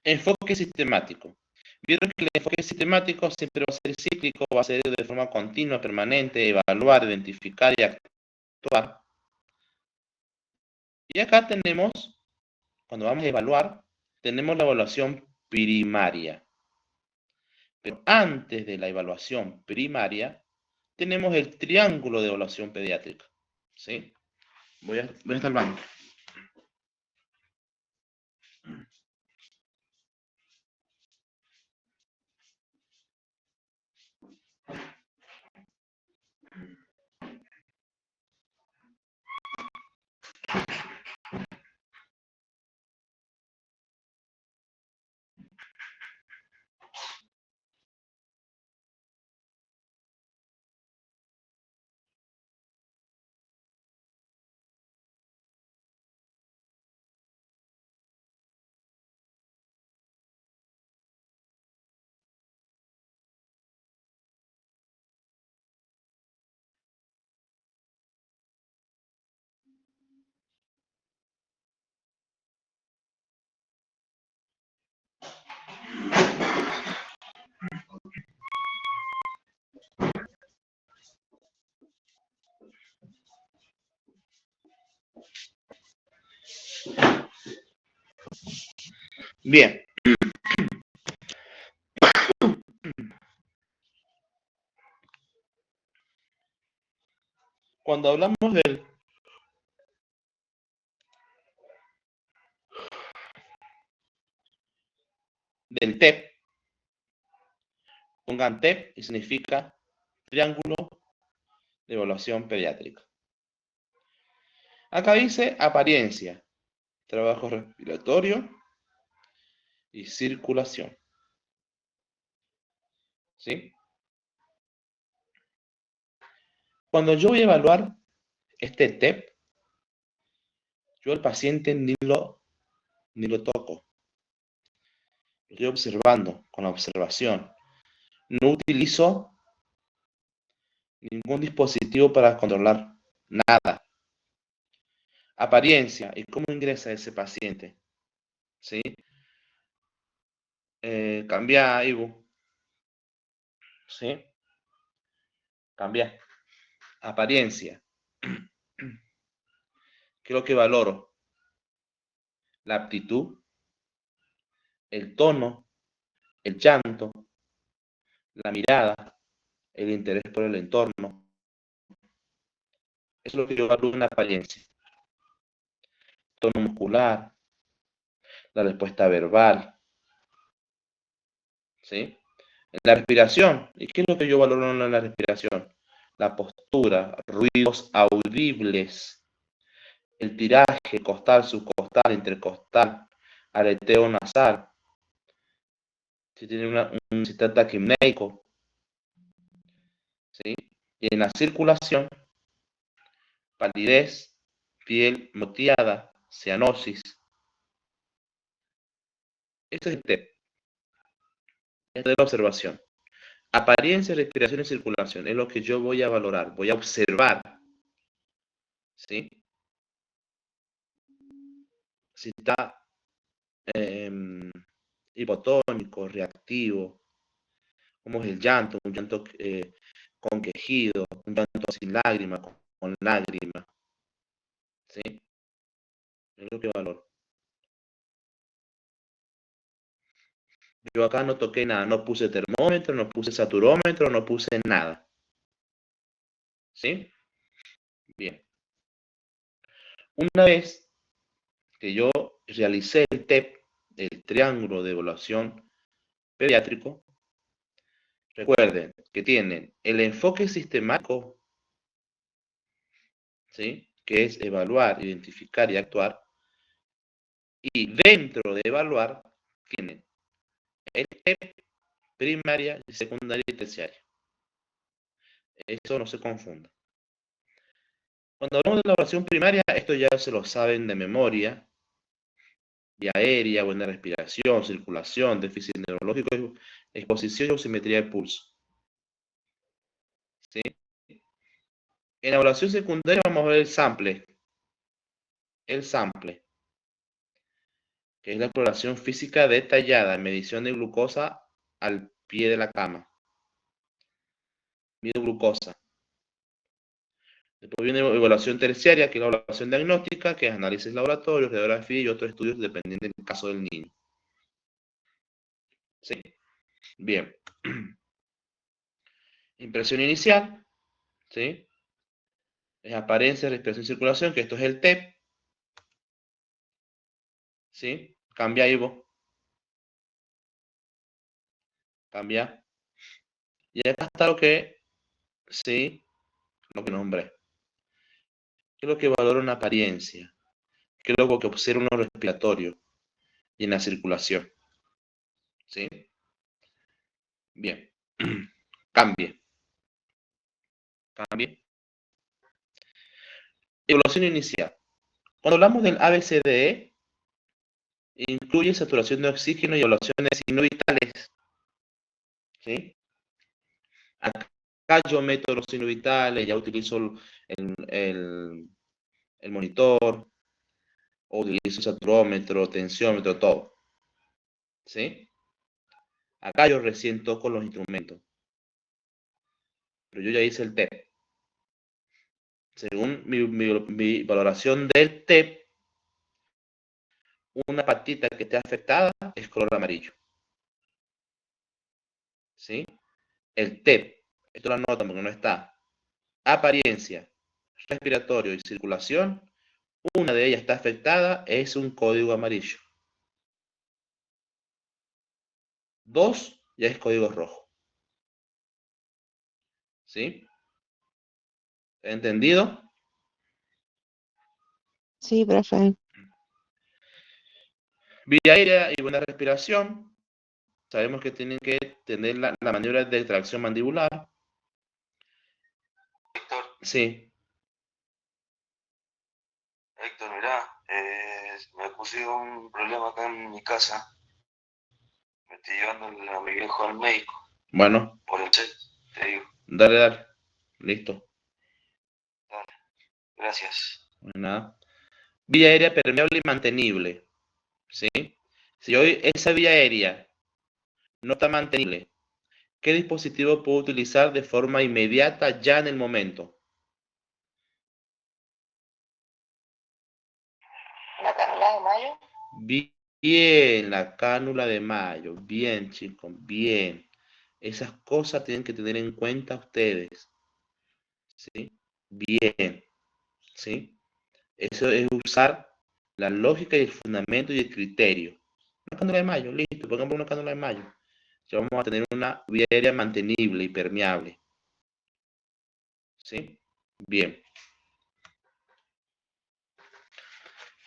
Enfoque sistemático. Vieron que el enfoque sistemático siempre va a ser cíclico, va a ser de forma continua, permanente, evaluar, identificar y actuar. Y acá tenemos, cuando vamos a evaluar, tenemos la evaluación primaria. Pero antes de la evaluación primaria, tenemos el triángulo de evaluación pediátrica. ¿Sí? Voy a estar al baño. Bien. Cuando hablamos del TEP, pongan TEP y significa Triángulo de Evaluación Pediátrica. Acá dice apariencia, trabajo respiratorio y circulación. ¿Sí? Cuando yo voy a evaluar este TEP, yo al paciente ni lo toco. Lo estoy observando con la observación. No utilizo ningún dispositivo para controlar nada. Apariencia y cómo ingresa ese paciente. ¿Sí? Cambia, Ivo. ¿Sí? Cambia. Apariencia. ¿Qué es lo que valoro? La aptitud, el tono, el llanto, la mirada, el interés por el entorno. Eso es lo que yo evalúo en la apariencia. Tono muscular, la respuesta verbal, ¿sí? En la respiración, ¿y qué es lo que yo valoro en la respiración? La postura, ruidos audibles, el tiraje costal, subcostal, intercostal, aleteo nasal, si tiene un sistema taquimneico, ¿sí? Y en la circulación, palidez, piel moteada, cianosis. Este es el TEP, es de la observación. Apariencia, respiración y circulación es lo que yo voy a valorar, voy a observar, ¿sí? Si está hipotónico, reactivo, cómo es el llanto, un llanto con quejido, un llanto sin lágrima, con lágrima, ¿sí? Es lo que valoro. Yo acá no toqué nada, no puse termómetro, no puse saturómetro, no puse nada. ¿Sí? Bien. Una vez que yo realicé el TEP, el triángulo de evaluación pediátrico, recuerden que tienen el enfoque sistemático, ¿sí? Que es evaluar, identificar y actuar. Y dentro de evaluar, tienen el TEP, primaria, secundaria y terciaria. Eso no se confunda. Cuando hablamos de la evaluación primaria, esto ya se lo saben de memoria. Vía aérea, buena respiración, circulación, déficit neurológico, exposición y oximetría de pulso. ¿Sí? En la evaluación secundaria vamos a ver el sample. El sample, que es la exploración física detallada, medición de glucosa al pie de la cama. Mido glucosa. Después viene evaluación terciaria, que es la evaluación diagnóstica, que es análisis laboratorio, radiografía y otros estudios dependiendo del caso del niño. ¿Sí? Bien. Impresión inicial, ¿sí? Es apariencia, respiración y circulación, que esto es el TEP. ¿Sí? Cambia ahí vos. Cambia. Y acá está lo que, sí, lo que nombré. ¿Qué es lo que valora una apariencia? ¿Qué es lo que observa uno respiratorio y en la circulación? ¿Sí? Bien. Cambie. Cambie. Evaluación inicial. Cuando hablamos del ABCDE, incluye saturación de oxígeno y evaluaciones signos vitales. ¿Sí? Acá yo meto los signos vitales, ya utilizo el monitor, o utilizo saturómetro, tensiómetro, todo. ¿Sí? Acá yo recién toco los instrumentos. Pero yo ya hice el TEP. Según mi valoración del TEP, una patita que esté afectada es color amarillo. ¿Sí? El TEP, esto lo anotan porque no está. Apariencia, respiratorio y circulación, una de ellas está afectada, es un código amarillo. 2 ya es código rojo. ¿Sí? ¿Entendido? Sí, profe. Vía aérea y buena respiración. Sabemos que tienen que tener la maniobra de tracción mandibular. Héctor, Sí. Héctor, mirá, me puse un problema acá en mi casa. Me estoy llevando a mi viejo al médico. Bueno, Por el chat, te digo. dale. Listo. Dale, gracias. No hay nada. Vía aérea permeable y mantenible. ¿Sí? Si hoy esa vía aérea no está mantenible, ¿qué dispositivo puedo utilizar de forma inmediata ya en el momento? ¿La canela de mayo? Bien, la cánula de mayo. Bien, chicos, bien. Esas cosas tienen que tener en cuenta ustedes. ¿Sí? Bien, ¿sí? Eso es usar la lógica y el fundamento y el criterio. Una cánula de mayo, listo, pongamos una cánula de mayo. Ya vamos a tener una vía aérea mantenible y permeable. ¿Sí? Bien.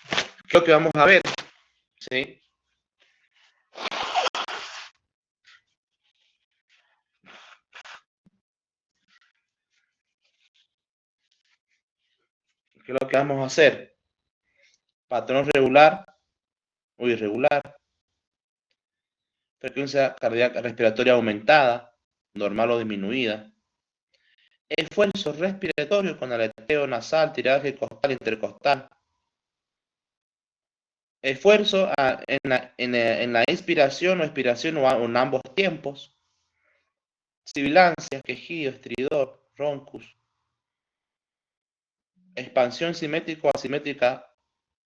¿Qué es lo que vamos a ver? ¿Sí? ¿Qué es lo que vamos a hacer? Patrón regular o irregular. Frecuencia cardíaca respiratoria aumentada, normal o disminuida. Esfuerzo respiratorio con aleteo nasal, tiraje costal, intercostal. Esfuerzo en la inspiración o expiración o en ambos tiempos. Sibilancia, quejido, estridor, roncus. Expansión simétrica o asimétrica,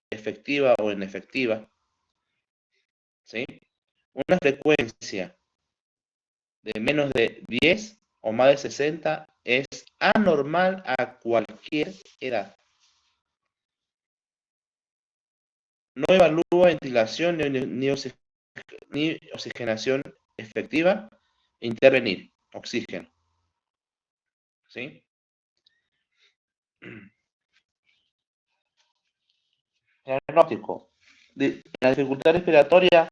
efectiva o inefectiva. ¿Sí? Una frecuencia de menos de 10 o más de 60 es anormal a cualquier edad. No evalúa ventilación ni oxigenación efectiva. Intervenir, oxígeno. ¿Sí? Diagnóstico. La dificultad respiratoria,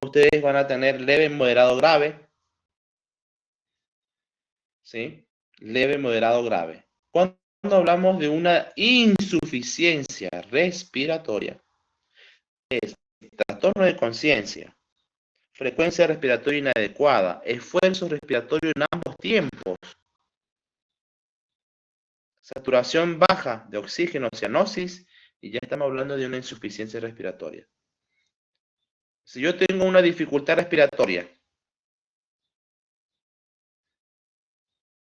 ustedes van a tener leve, moderado, grave. ¿Sí? Leve, moderado, grave. Cuando hablamos de una insuficiencia respiratoria, es trastorno de conciencia, frecuencia respiratoria inadecuada, esfuerzo respiratorio en ambos tiempos, saturación baja de oxígeno, cianosis, y ya estamos hablando de una insuficiencia respiratoria. Si yo tengo una dificultad respiratoria,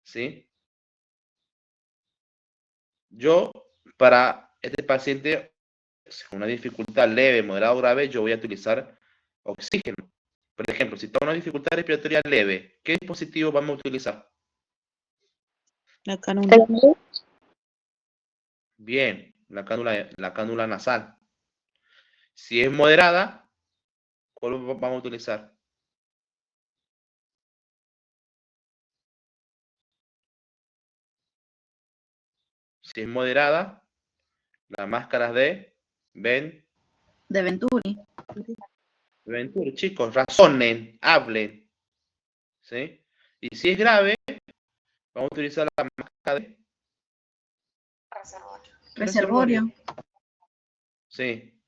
¿sí? Yo, para este paciente con una dificultad leve, moderada o grave, yo voy a utilizar oxígeno. Por ejemplo, si tengo una dificultad respiratoria leve, ¿qué dispositivo vamos a utilizar? La cánula. Bien, la cánula nasal. Si es moderada, ¿cuál vamos a utilizar? Si es moderada, las máscaras de Venturi. Venturi. Chicos, razonen, hablen. ¿Sí? Y si es grave, vamos a utilizar la máscara de Reservorio. Sí.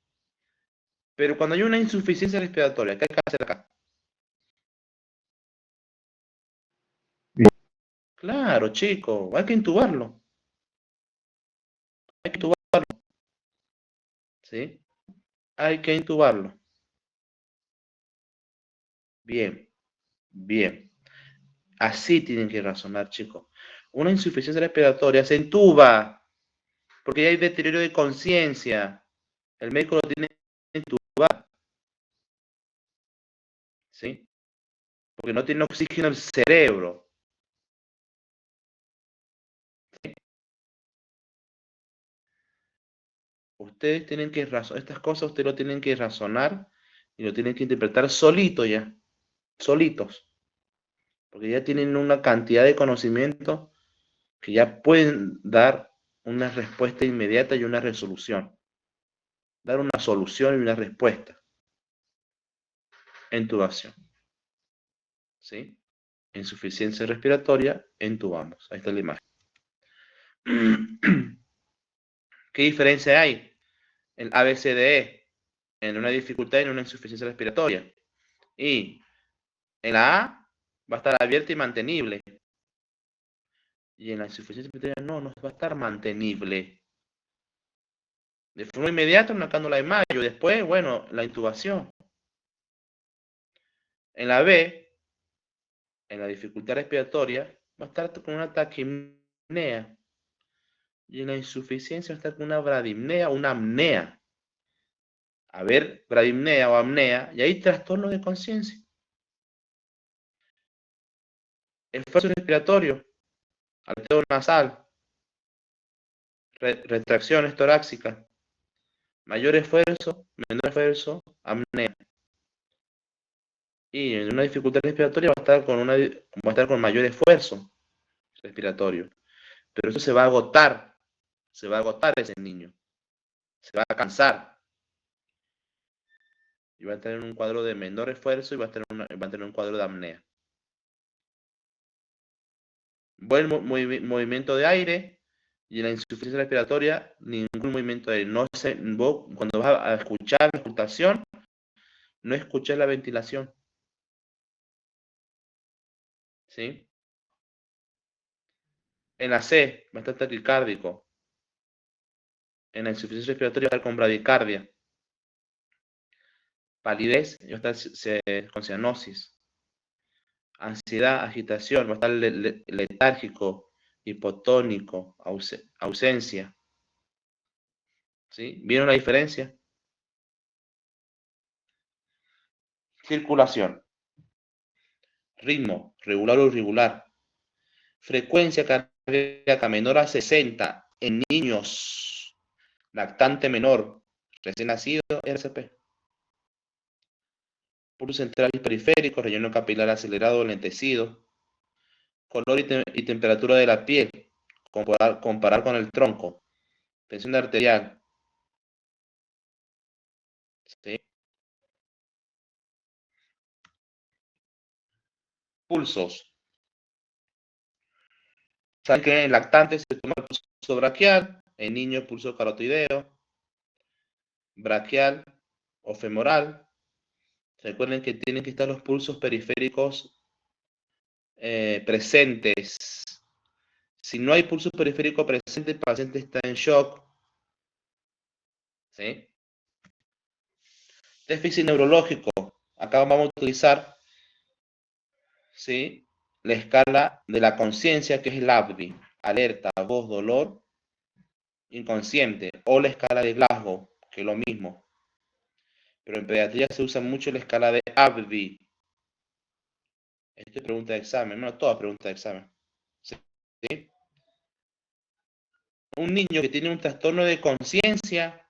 Pero cuando hay una insuficiencia respiratoria, ¿qué hay que hacer acá? Claro, chicos, hay que intubarlo. Hay que intubarlo. ¿Sí? Hay que intubarlo. Bien, bien. Así tienen que razonar, chicos. Una insuficiencia respiratoria se intuba, porque ya hay deterioro de conciencia. El médico lo tiene que intubar. ¿Sí? Porque no tiene oxígeno el cerebro. ¿Sí? Ustedes tienen que razonar, estas cosas ustedes lo tienen que razonar y lo tienen que interpretar solito ya, solitos. Porque ya tienen una cantidad de conocimiento que ya pueden dar una respuesta inmediata y una resolución. Dar una solución y una respuesta. Intubación. ¿Sí? Insuficiencia respiratoria, intubamos. Ahí está la imagen. ¿Qué diferencia hay? El ABCDE en una dificultad y en una insuficiencia respiratoria. Y en la A va a estar abierta y mantenible. Y en la insuficiencia respiratoria no va a estar mantenible. De forma inmediata una cánula de mayo. Después, bueno, la intubación. En la B, en la dificultad respiratoria, va a estar con una taquipnea. Y en la insuficiencia va a estar con una bradipnea, una apnea. a ver bradipnea o apnea, y hay trastorno de conciencia. Esfuerzo respiratorio, aleteo nasal, retracciones torácicas, mayor esfuerzo, menor esfuerzo, apnea. Y en una dificultad respiratoria va a estar con mayor esfuerzo respiratorio. Pero eso se va a agotar ese niño, se va a cansar. Y va a tener un cuadro de menor esfuerzo y va a tener un cuadro de apnea. Buen movimiento de aire y en la insuficiencia respiratoria ningún movimiento de aire. Vos, cuando vas a escuchar la auscultación, no escuchás la ventilación. ¿Sí? En la C, va a estar taquicárdico. En la insuficiencia respiratoria va a estar con bradicardia. Palidez y va a estar con cianosis. Ansiedad, agitación, va a estar letárgico, hipotónico, ausencia. ¿Sí? ¿Vieron la diferencia? Circulación. Ritmo, regular o irregular. Frecuencia cardíaca menor a 60 en niños. Lactante menor, recién nacido, RCP. Pulso central y periférico, relleno capilar acelerado o lentecido. Color y temperatura de la piel. Comparar con el tronco. Tensión arterial. ¿Sí? Pulsos. Saben que en lactante se toma el pulso braquial, en niños pulso carotídeo, braquial o femoral. Recuerden que tienen que estar los pulsos periféricos presentes. Si no hay pulso periférico presente, el paciente está en shock. ¿Sí? Déficit neurológico. Acá vamos a utilizar, ¿sí?, la escala de la conciencia, que es el ABDI. Alerta, voz, dolor, inconsciente. O la escala de Glasgow, que es lo mismo. Pero en pediatría se usa mucho la escala de ABDI. Esta es pregunta de examen. Bueno, toda pregunta de examen. ¿Sí? Un niño que tiene un trastorno de conciencia,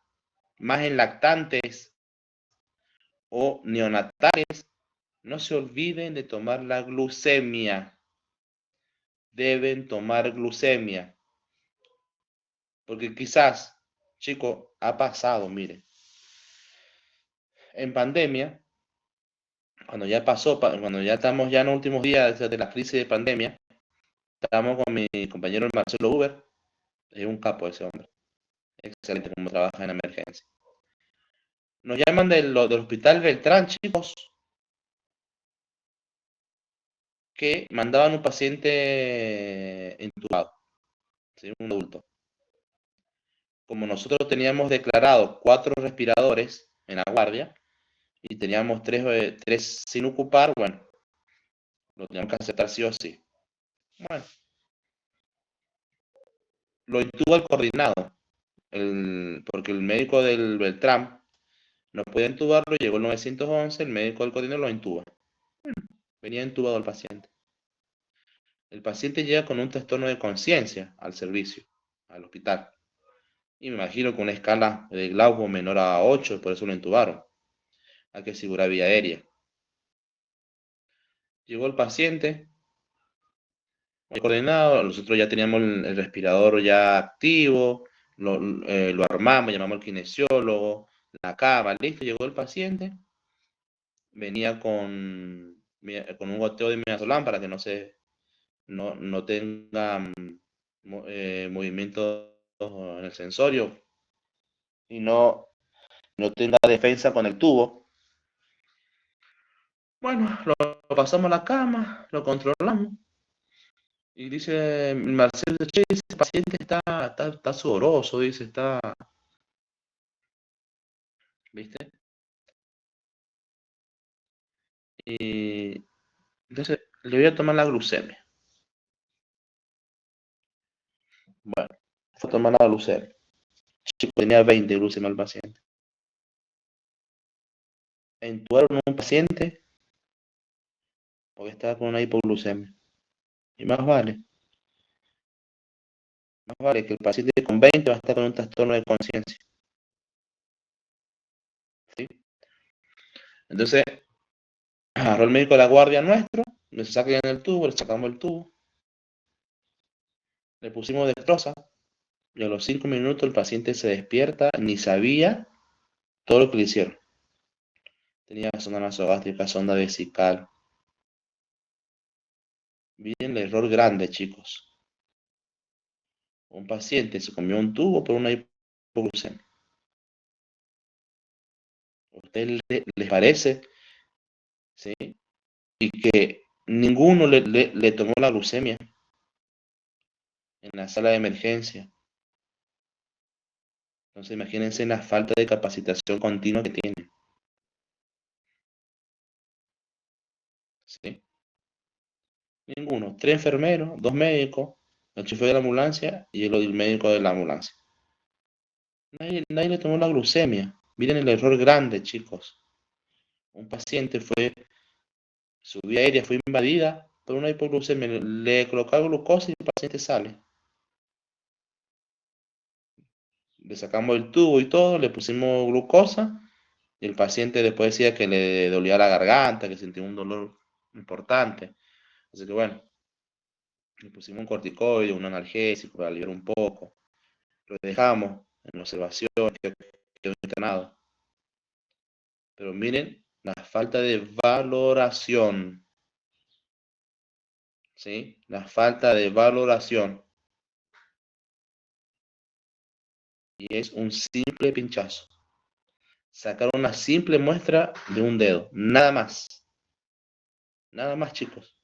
más en lactantes o neonatales, no se olviden de tomar la glucemia. Deben tomar glucemia. Porque quizás, chicos, ha pasado, mire. En pandemia, cuando ya pasó, cuando ya estamos ya en los últimos días de la crisis de pandemia, estamos con mi compañero Marcelo Uber, es un capo ese hombre, excelente como trabaja en emergencia. Nos llaman del hospital Beltrán, chicos, que mandaban un paciente intubado, ¿sí?, un adulto. Como nosotros teníamos declarado 4 respiradores en la guardia y teníamos 3 sin ocupar, bueno, lo teníamos que aceptar sí o sí. Bueno, lo intuba el coordinado, porque el médico del Beltrán no puede intubarlo, llegó el 911, el médico del coordinador lo intuba. Venía intubado el paciente. El paciente llega con un trastorno de conciencia al servicio, al hospital. Y me imagino que una escala de Glasgow menor a 8, por eso lo intubaron. Hay que asegurar vía aérea. Llegó el paciente, coordinado, nosotros ya teníamos el respirador ya activo, lo armamos, llamamos al kinesiólogo, la cama, listo, llegó el paciente, venía con un goteo de midazolam para que no tenga movimiento en el sensorio y no tenga defensa con el tubo. Bueno, lo pasamos a la cama, lo controlamos. Y dice Marcelo, che, ese paciente está sudoroso, dice, está... ¿Viste? Y entonces le voy a tomar la glucemia. Bueno, fue a tomar la glucemia. Chico, tenía 20 glucemia el paciente. Intubaron a un paciente porque estaba con una hipoglucemia. Y más vale que el paciente con 20 va a estar con un trastorno de conciencia. ¿Sí? Entonces, agarró el médico de la guardia nuestro, le sacan el tubo, le sacamos el tubo, le pusimos dextrosa y a los 5 minutos el paciente se despierta, ni sabía todo lo que le hicieron. Tenía sonda nasogástrica, sonda vesical. Miren el error grande, chicos. Un paciente se comió un tubo por una hipoglucemia. ¿A ustedes les parece? ¿Sí? Y que ninguno le tomó la glucemia en la sala de emergencia. Entonces imagínense la falta de capacitación continua que tiene. ¿Sí? Ninguno. 3 enfermeros, 2 médicos, el chofer de la ambulancia y el médico de la ambulancia. Nadie le tomó la glucemia. Miren el error grande, chicos. Un paciente su vía aérea fue invadida por una hipoglucemia. Le colocaron glucosa y el paciente sale. Le sacamos el tubo y todo, le pusimos glucosa y el paciente después decía que le dolía la garganta, que sentía un dolor importante. Así que bueno, le pusimos un corticoide, un analgésico para aliviar un poco. Lo dejamos en observación, quedó internado. Pero miren la falta de valoración. ¿Sí? La falta de valoración. Y es un simple pinchazo. Sacar una simple muestra de un dedo. Nada más. Nada más, chicos.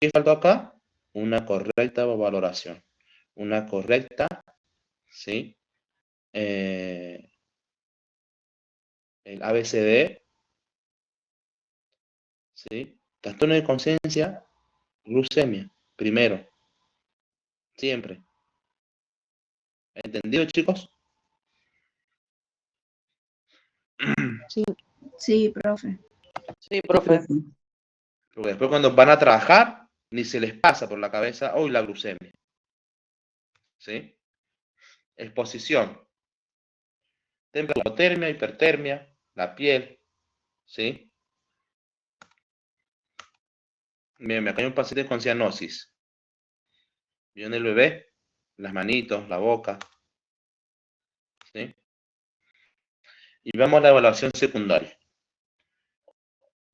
¿Qué faltó acá? Una correcta valoración. Una correcta, ¿sí? El ABCD, ¿sí? Trastorno de conciencia, glucemia, primero, siempre. ¿Entendido, chicos? Sí. Sí, profe. Sí, profe. Porque después cuando van a trabajar, ni se les pasa por la cabeza, hoy la glucemia. ¿Sí? Exposición. Temperatura, hipertermia, la piel. ¿Sí? Miren, acá hay un paciente con cianosis. ¿Vieron el bebé? Las manitos, la boca. ¿Sí? Y vamos a la evaluación secundaria.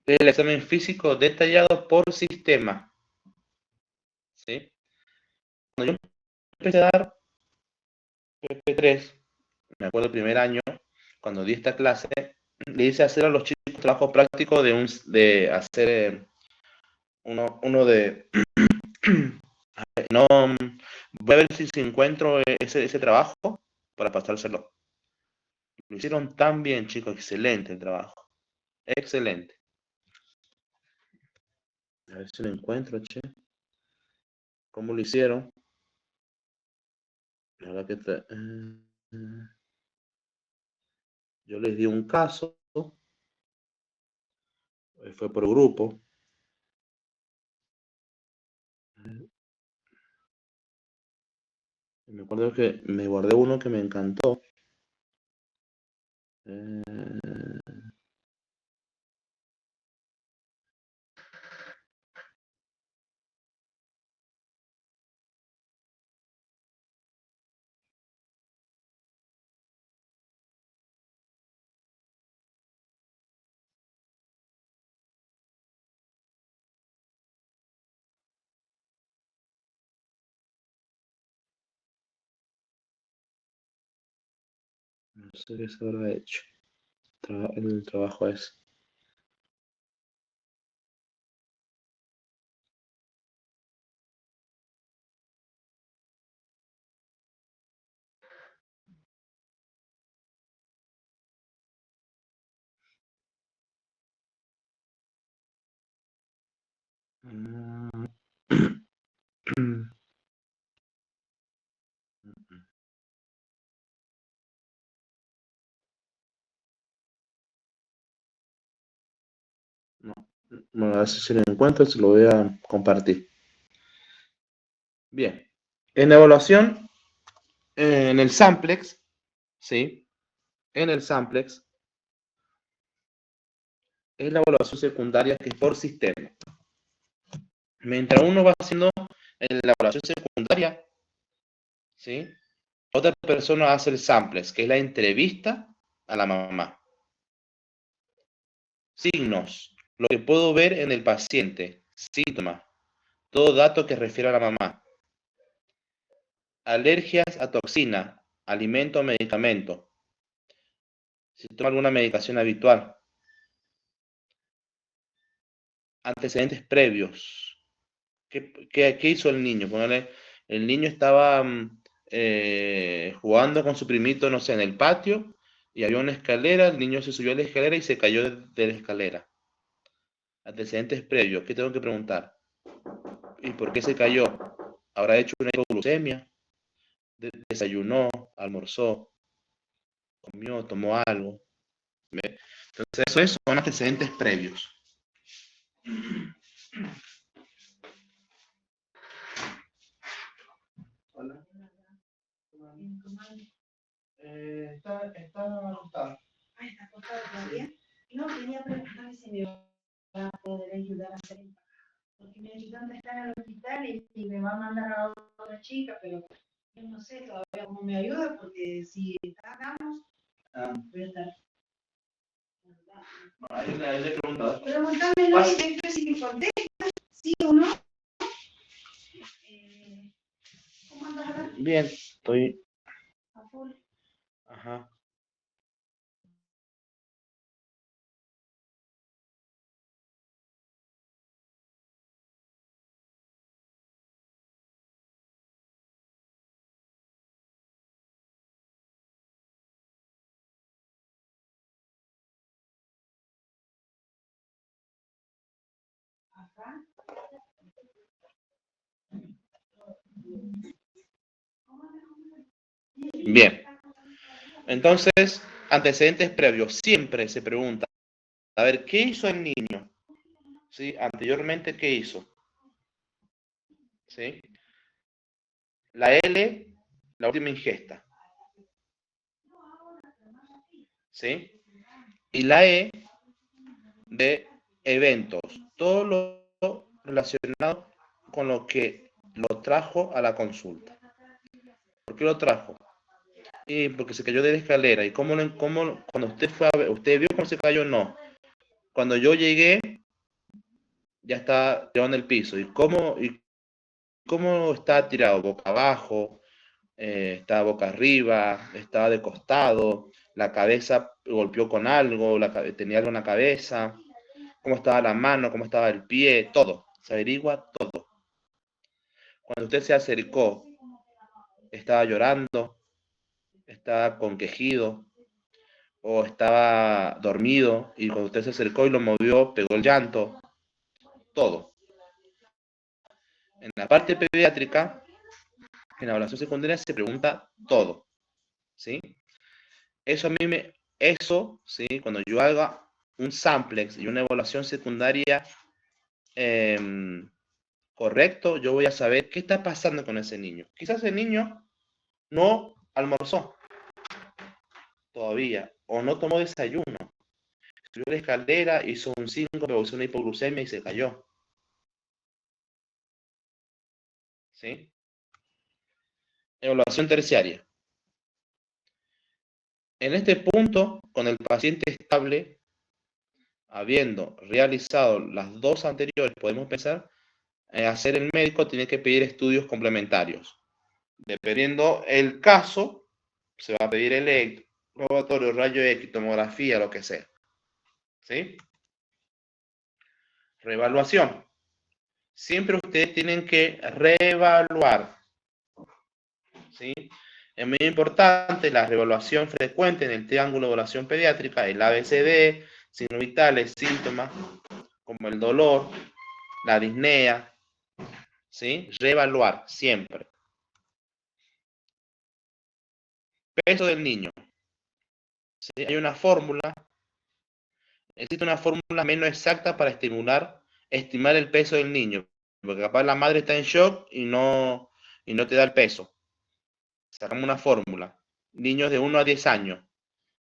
El examen físico detallado por sistema. ¿Sí? Cuando yo empecé a dar PP3, me acuerdo el primer año, cuando di esta clase, le hice hacer a los chicos trabajo práctico de hacer uno de... No, voy a ver si encuentro ese trabajo para pasárselo. Lo hicieron tan bien, chicos, excelente el trabajo. Excelente. A ver si lo encuentro, che. ¿Cómo lo hicieron? La verdad que yo les di un caso, fue por grupo. Me acuerdo que me guardé uno que me encantó. No sé qué se habrá hecho. El trabajo es. Bueno, a ver si lo encuentro, se lo voy a compartir. Bien. En la evaluación, en el Samplex, ¿sí? En el Samplex, es la evaluación secundaria que es por sistema. Mientras uno va haciendo en la evaluación secundaria, ¿sí? Otra persona hace el Samplex, que es la entrevista a la mamá. Signos, lo que puedo ver en el paciente, síntomas, todo dato que refiere a la mamá. Alergias a toxina, alimento o medicamento. Si toma alguna medicación habitual. Antecedentes previos. ¿Qué hizo el niño? Ponele, el niño estaba jugando con su primito, no sé, en el patio, y había una escalera, el niño se subió a la escalera y se cayó de la escalera. Antecedentes previos, ¿qué tengo que preguntar? ¿Y por qué se cayó? ¿Habrá hecho una hipoglucemia? ¿Desayunó? ¿Almorzó? ¿Comió? ¿Tomó algo? ¿Ve? Entonces, eso son antecedentes previos. Hola. Está acostada. Ah, está acostado todavía. No, quería preguntarle si me va a poder ayudar a hacer el porque me ayudan a estar en el hospital y me va a mandar a otra chica, pero yo no sé todavía cómo me ayuda, porque si hagamos, voy a estar. Ahí le he preguntado. Pregúntamelo y después si me contesta, sí o no. ¿Cómo andas ahora? Bien, estoy. A full. Ajá. Acá. Bien. Entonces, antecedentes previos. Siempre se pregunta, a ver, ¿qué hizo el niño? ¿Sí? Anteriormente, ¿qué hizo? ¿Sí? La L, la última ingesta. ¿Sí? Y la E, de eventos. Todo lo relacionado con lo que lo trajo a la consulta. ¿Por qué lo trajo? Y porque se cayó de la escalera. ¿Y cómo cuando usted fue a ver, usted vio cómo se cayó? No. Cuando yo llegué, ya está tirado en el piso. ¿Y cómo está tirado? Boca abajo, estaba boca arriba, estaba de costado, la cabeza golpeó con algo, tenía algo en la cabeza, cómo estaba la mano, cómo estaba el pie, todo. Se averigua todo. Cuando usted se acercó, estaba llorando, estaba con quejido, o estaba dormido, y cuando usted se acercó y lo movió, pegó el llanto, todo. En la parte pediátrica, en la evaluación secundaria se pregunta todo, ¿sí? Eso, ¿sí? Cuando yo haga un samplex y una evaluación secundaria correcto, yo voy a saber qué está pasando con ese niño. Quizás el niño no almorzó todavía, o no tomó desayuno. Subió la escalera, hizo un 5, produjo una hipoglucemia y se cayó. ¿Sí? Evaluación terciaria. En este punto, con el paciente estable, habiendo realizado las dos anteriores, podemos pensar, hacer el médico tiene que pedir estudios complementarios. Dependiendo el caso, se va a pedir el laboratorio, rayo X, tomografía, lo que sea. ¿Sí? Reevaluación. Siempre ustedes tienen que reevaluar. ¿Sí? Es muy importante la reevaluación frecuente en el triángulo de evaluación pediátrica, el ABCD, signos vitales, síntomas como el dolor, la disnea, ¿sí? Reevaluar siempre. Peso del niño. ¿Sí? Hay una fórmula existe una fórmula menos exacta para estimar el peso del niño, porque capaz la madre está en shock y no te da el peso. Sacamos una fórmula. Niños de 1 a 10 años.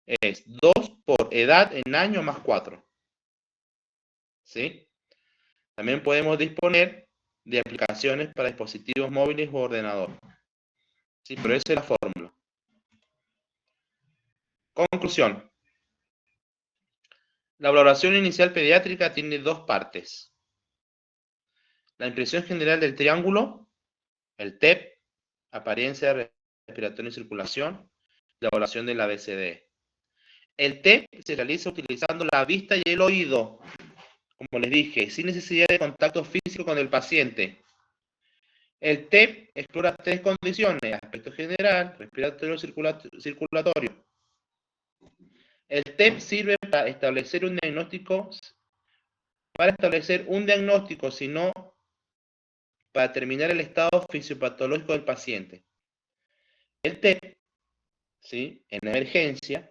Es 2 por edad en año más 4. ¿Sí? También podemos disponer de aplicaciones para dispositivos móviles o ordenador. ¿Sí? Pero esa es la fórmula. Conclusión. La valoración inicial pediátrica tiene dos partes. La impresión general del triángulo, el TEP, apariencia, respiratoria y circulación, la evaluación del ABCDE. El TEP se realiza utilizando la vista y el oído, como les dije, sin necesidad de contacto físico con el paciente. El TEP explora tres condiciones: aspecto general, respiratorio, circulatorio. El TEP sirve para establecer un diagnóstico, sino para determinar el estado fisiopatológico del paciente. El TEP, ¿sí?, en emergencia,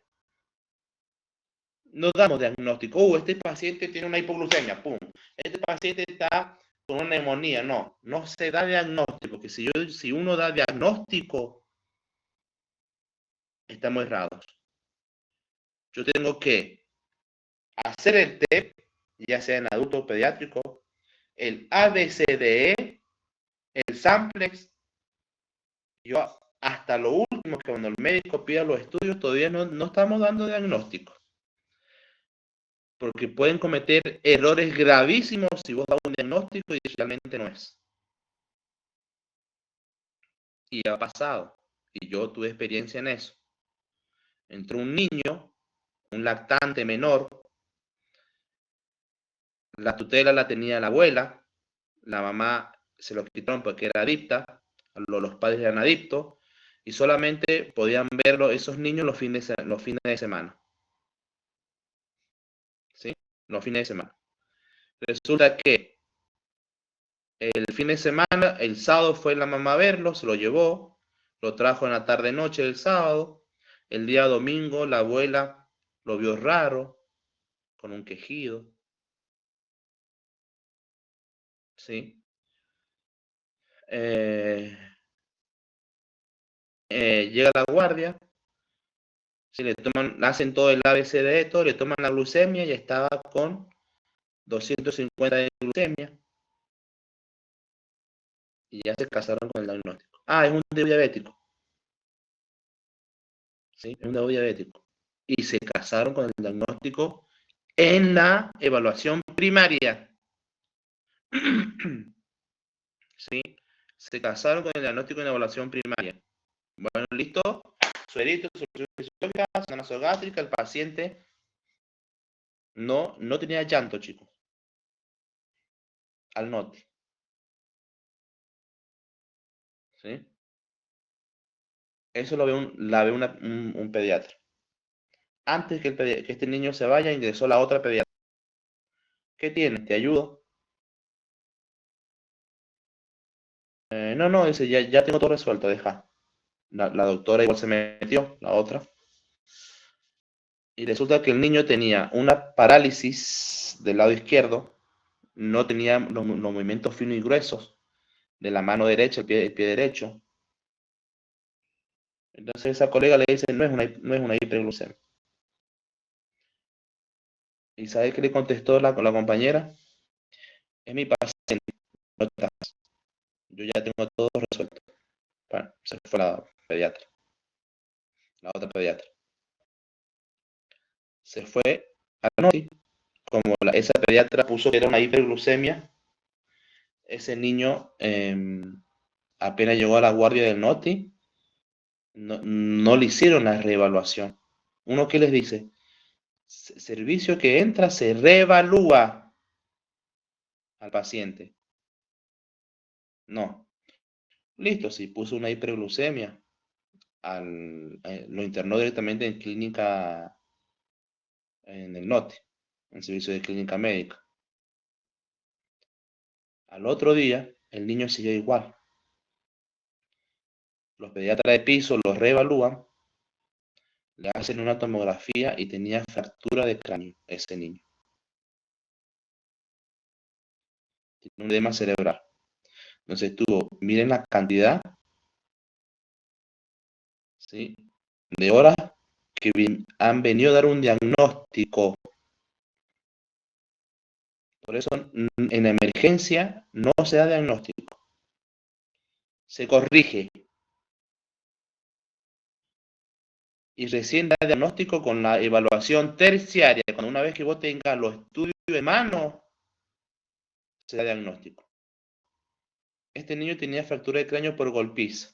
no damos diagnóstico. Este paciente tiene una hipoglucemia, pum. Este paciente está con una neumonía. No se da diagnóstico, porque si uno da diagnóstico, estamos errados. Yo tengo que hacer el TEP, ya sea en adulto o pediátrico, el ABCDE, el Samplex. Yo hasta lo último, que cuando el médico pida los estudios, todavía no estamos dando diagnóstico. Porque pueden cometer errores gravísimos si vos das un diagnóstico y realmente no es. Y ha pasado. Y yo tuve experiencia en eso. Entró un niño, un lactante menor. La tutela la tenía la abuela. La mamá se lo quitaron porque era adicta. Los padres eran adictos. Y solamente podían verlo esos niños los fines de semana. ¿Sí? Los fines de semana. Resulta que el fin de semana, el sábado fue la mamá a verlo, se lo llevó, lo trajo en la tarde-noche del sábado. El día domingo la abuela lo vio raro, con un quejido. ¿Sí? Llega la guardia, ¿sí? Hacen todo el ABCDE, todo, le toman la glucemia y estaba con 250 de glucemia. Y ya se casaron con el diagnóstico. Es un diabético. ¿Sí? Es un diabético. Y se casaron con el diagnóstico en la evaluación primaria. ¿Sí? Se casaron con el diagnóstico en la evaluación primaria. Bueno, listo. Suerito, zona nasogástrica. El paciente no tenía llanto, chicos. Al NOTI. ¿Sí? Eso la ve un pediatra. Antes que este niño se vaya, ingresó la otra pediatra. ¿Qué tiene? ¿Te ayudo? No, dice, ya tengo todo resuelto, deja. La doctora igual se metió, la otra. Y resulta que el niño tenía una parálisis del lado izquierdo, no tenía los movimientos finos y gruesos de la mano derecha, el pie derecho. Entonces esa colega le dice, no es una hiperglucemia. ¿Y sabe qué le contestó la compañera? Es mi paciente, no estás. Yo ya tengo todo resuelto. Bueno, se fue la pediatra. La otra pediatra. Se fue a la NOTI. Como esa pediatra puso que era una hiperglucemia, ese niño apenas llegó a la guardia del NOTI, no le hicieron la reevaluación. ¿Uno qué les dice? Servicio que entra se reevalúa al paciente. No. Listo, si puso una hiperglucemia, lo internó directamente en clínica, en el NOTI, en servicio de clínica médica. Al otro día, el niño siguió igual. Los pediatras de piso lo reevalúan, le hacen una tomografía y tenía fractura de cráneo ese niño. tiene un edema cerebral. Entonces miren la cantidad, ¿sí?, de horas que han venido a dar un diagnóstico. Por eso en emergencia no se da diagnóstico, se corrige. Y recién da diagnóstico con la evaluación terciaria, cuando una vez que vos tengas los estudios de mano, se da diagnóstico. Este niño tenía fractura de cráneo por golpiza,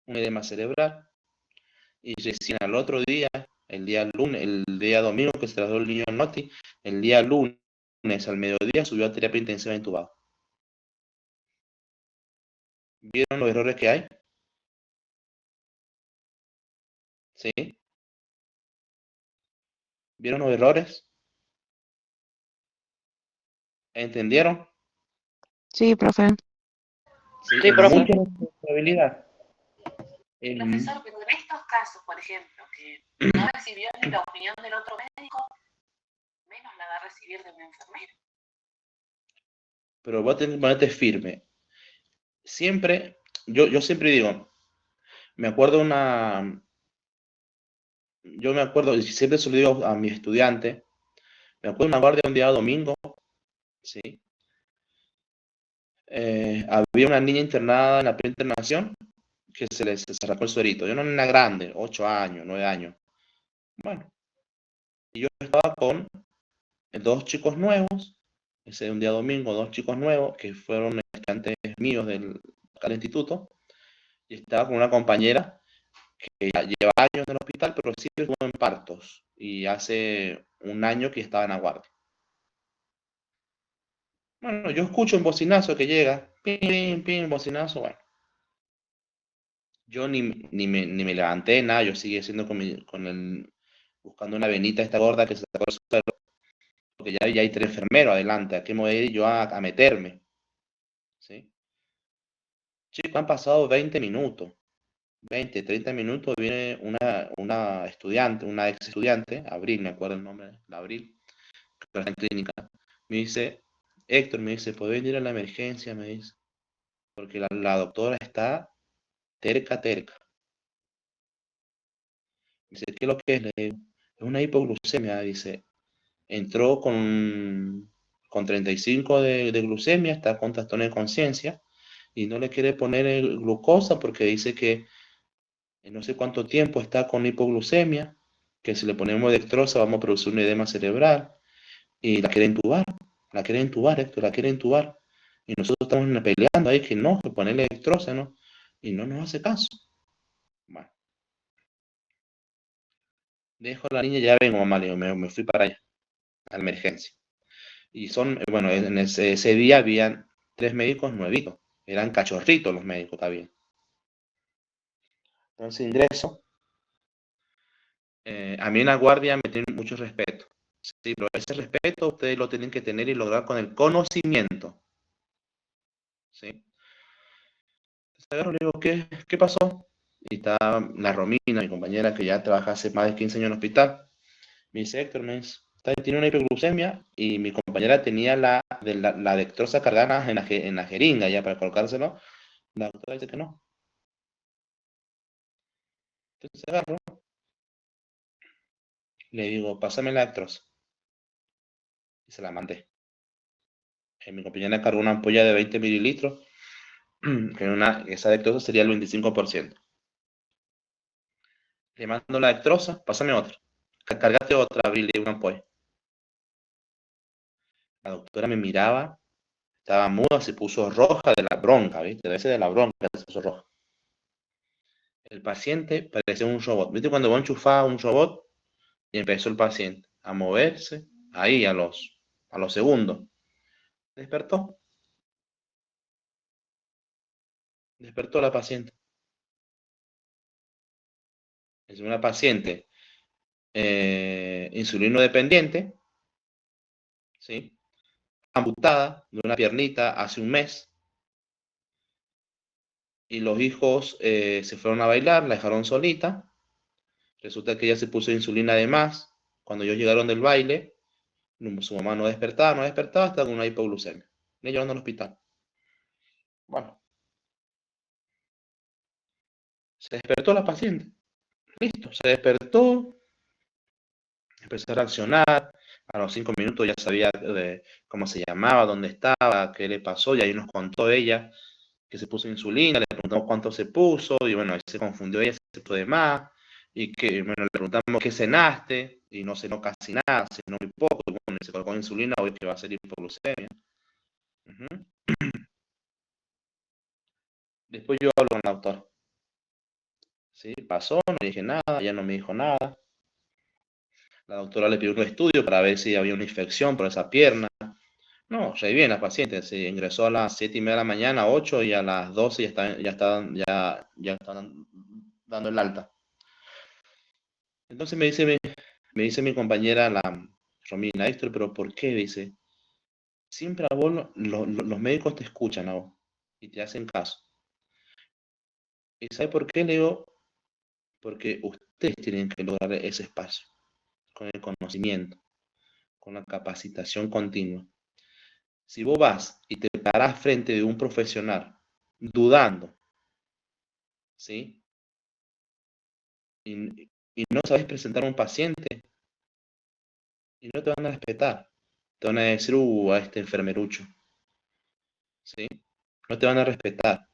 un edema cerebral, y recién al otro día, el día domingo que se trasladó el niño al NOTI, el día lunes al mediodía subió a terapia intensiva intubado. ¿Vieron los errores que hay? ¿Sí? ¿Vieron los errores? ¿Entendieron? Sí, profe. Sí, Es profe. mucha responsabilidad. Profesor, pero en estos casos, por ejemplo, que no recibió ni la opinión del otro médico, menos la va a recibir de un enfermero. Pero vos tenés que ponerte firme. Siempre, yo siempre digo, yo me acuerdo, y siempre se lo digo a mi estudiante, me acuerdo de una guardia un día domingo, ¿sí? Había una niña internada en la pre-internación que se le sacó el suerito. Yo, una nena grande, 8 años, 9 años. Bueno, y yo estaba con 2 chicos nuevos, ese un día domingo, 2 chicos nuevos que fueron estudiantes míos del instituto, y estaba con una compañera que ya lleva años en el hospital, pero siempre estuvo en partos, y hace un año que estaba en la guardia. Bueno, yo escucho un bocinazo que llega, pim, pim, pim, bocinazo, bueno. Yo ni me levanté, nada, yo seguí haciendo buscando una venita esta gorda que se sacó el suelo, porque ya hay 3 enfermeros adelante, ¿a qué me voy a ir yo a meterme? ¿Sí? Chicos, han pasado 20 minutos, 20, 30 minutos, viene una estudiante, una ex estudiante, Abril, me acuerdo el nombre, la Abril, que está en clínica, me dice, Héctor, me dice, ¿podés venir a la emergencia? Me dice, porque la doctora está terca. Dice, ¿qué es lo que es? Le digo, es una hipoglucemia, dice, entró con 35 de glucemia, está con trastorno de conciencia, y no le quiere poner glucosa porque dice que en no sé cuánto tiempo está con hipoglucemia, que si le ponemos dextrosa vamos a producir un edema cerebral, y la quiere entubar, Héctor, la quiere entubar, y nosotros estamos peleando ahí que no, que ponerle dextrosa, ¿no? Y no nos hace caso. Bueno, dejo a la niña, ya vengo, mamá, le digo, me fui para allá, a la emergencia. Y bueno, en ese día habían 3 médicos nuevitos, eran cachorritos los médicos todavía. Entonces ingreso, a mí en la guardia me tienen mucho respeto, sí, pero ese respeto ustedes lo tienen que tener y lograr con el conocimiento, ¿sí? Entonces agarro, le digo, ¿qué pasó? Y está la Romina, mi compañera que ya trabaja hace más de 15 años en el hospital, me dice, Héctor, tiene una hipoglucemia, y mi compañera tenía la dextrosa cargada en la jeringa ya para colocárselo. La doctora dice que no. Entonces agarro, le digo, pásame la dextrosa. Y se la mandé. Mi compañera cargó una ampolla de 20 mililitros, que esa dextrosa sería el 25%. Le mando la dextrosa, pásame otra. Cargate otra, abrirle una ampolla. La doctora me miraba, estaba muda, se puso roja de la bronca, ¿viste? Debe ser de la bronca se puso roja. El paciente parecía un robot. ¿Viste cuando vos enchufás un robot? Y empezó el paciente a moverse, ahí a los segundos. Despertó la paciente. Es una paciente insulino dependiente, ¿sí? Amputada de una piernita hace un mes, y los hijos se fueron a bailar, la dejaron solita. Resulta que ella se puso insulina de más cuando ellos llegaron del baile, Su mamá no despertaba, estaba con una hipoglucemia. Le llevando al hospital. Bueno, se despertó la paciente. Listo, se despertó, empezó a reaccionar. A los 5 minutos ya sabía cómo se llamaba, dónde estaba, qué le pasó, y ahí nos contó ella que se puso insulina, le preguntamos cuánto se puso, y bueno, ahí se confundió ella, se puso de más, y que, bueno, le preguntamos qué cenaste, y no cenó casi nada, cenó muy poco, y bueno, se colocó insulina, hoy que va a ser hipoglucemia. Después yo hablo con el doctor. ¿Sí? Pasó, no le dije nada, ella no me dijo nada. La doctora le pidió un estudio para ver si había una infección por esa pierna. No, ya bien la paciente, se ingresó a las 7:30 de la mañana, 8, y a las 12 ya están dando el alta. Entonces me dice mi compañera, la Romina, Héctor, pero ¿por qué? Dice, siempre a vos los médicos te escuchan a vos y te hacen caso. ¿Y sabe por qué? Le digo, porque ustedes tienen que lograr ese espacio, con el conocimiento, con la capacitación continua. Si vos vas y te parás frente de un profesional dudando, ¿sí? Y no sabes presentar a un paciente, y no te van a respetar. Te van a decir, a este enfermerucho, ¿sí? No te van a respetar,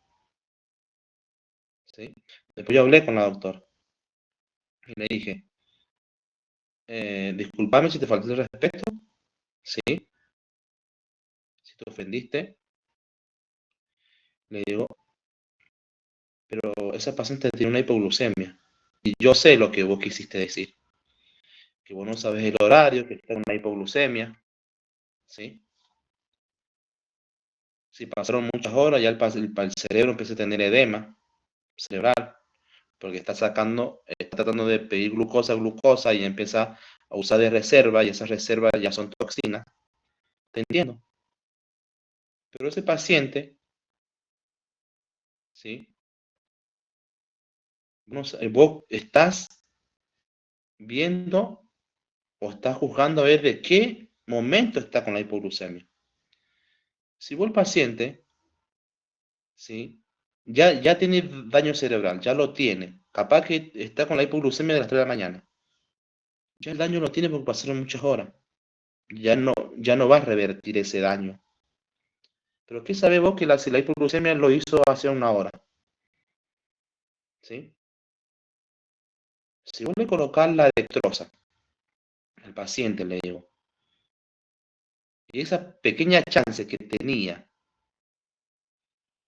¿sí? Después yo hablé con la doctora y le dije, discúlpame si te falté el respeto, ¿sí? Si te ofendiste, le digo, pero esa paciente tiene una hipoglucemia. Y yo sé lo que vos quisiste decir. Que vos no sabes el horario, que está en una hipoglucemia, ¿sí? Si pasaron muchas horas, ya el cerebro empieza a tener edema cerebral, porque está tratando de pedir glucosa, y empieza a usar de reserva, y esas reservas ya son toxinas. Te entiendo. Pero ese paciente, ¿sí? Vos estás viendo o estás juzgando a ver de qué momento está con la hipoglucemia. Si vos el paciente, ¿sí? Ya tiene daño cerebral, ya lo tiene. Capaz que está con la hipoglucemia de las 3 de la mañana. Ya el daño lo tiene porque pasaron muchas horas. Ya no va a revertir ese daño. Pero ¿qué sabés vos que si la hipoglucemia lo hizo hace una hora? ¿Sí? Si vos le colocás la dextrosa al paciente, le digo, y esa pequeña chance que tenía,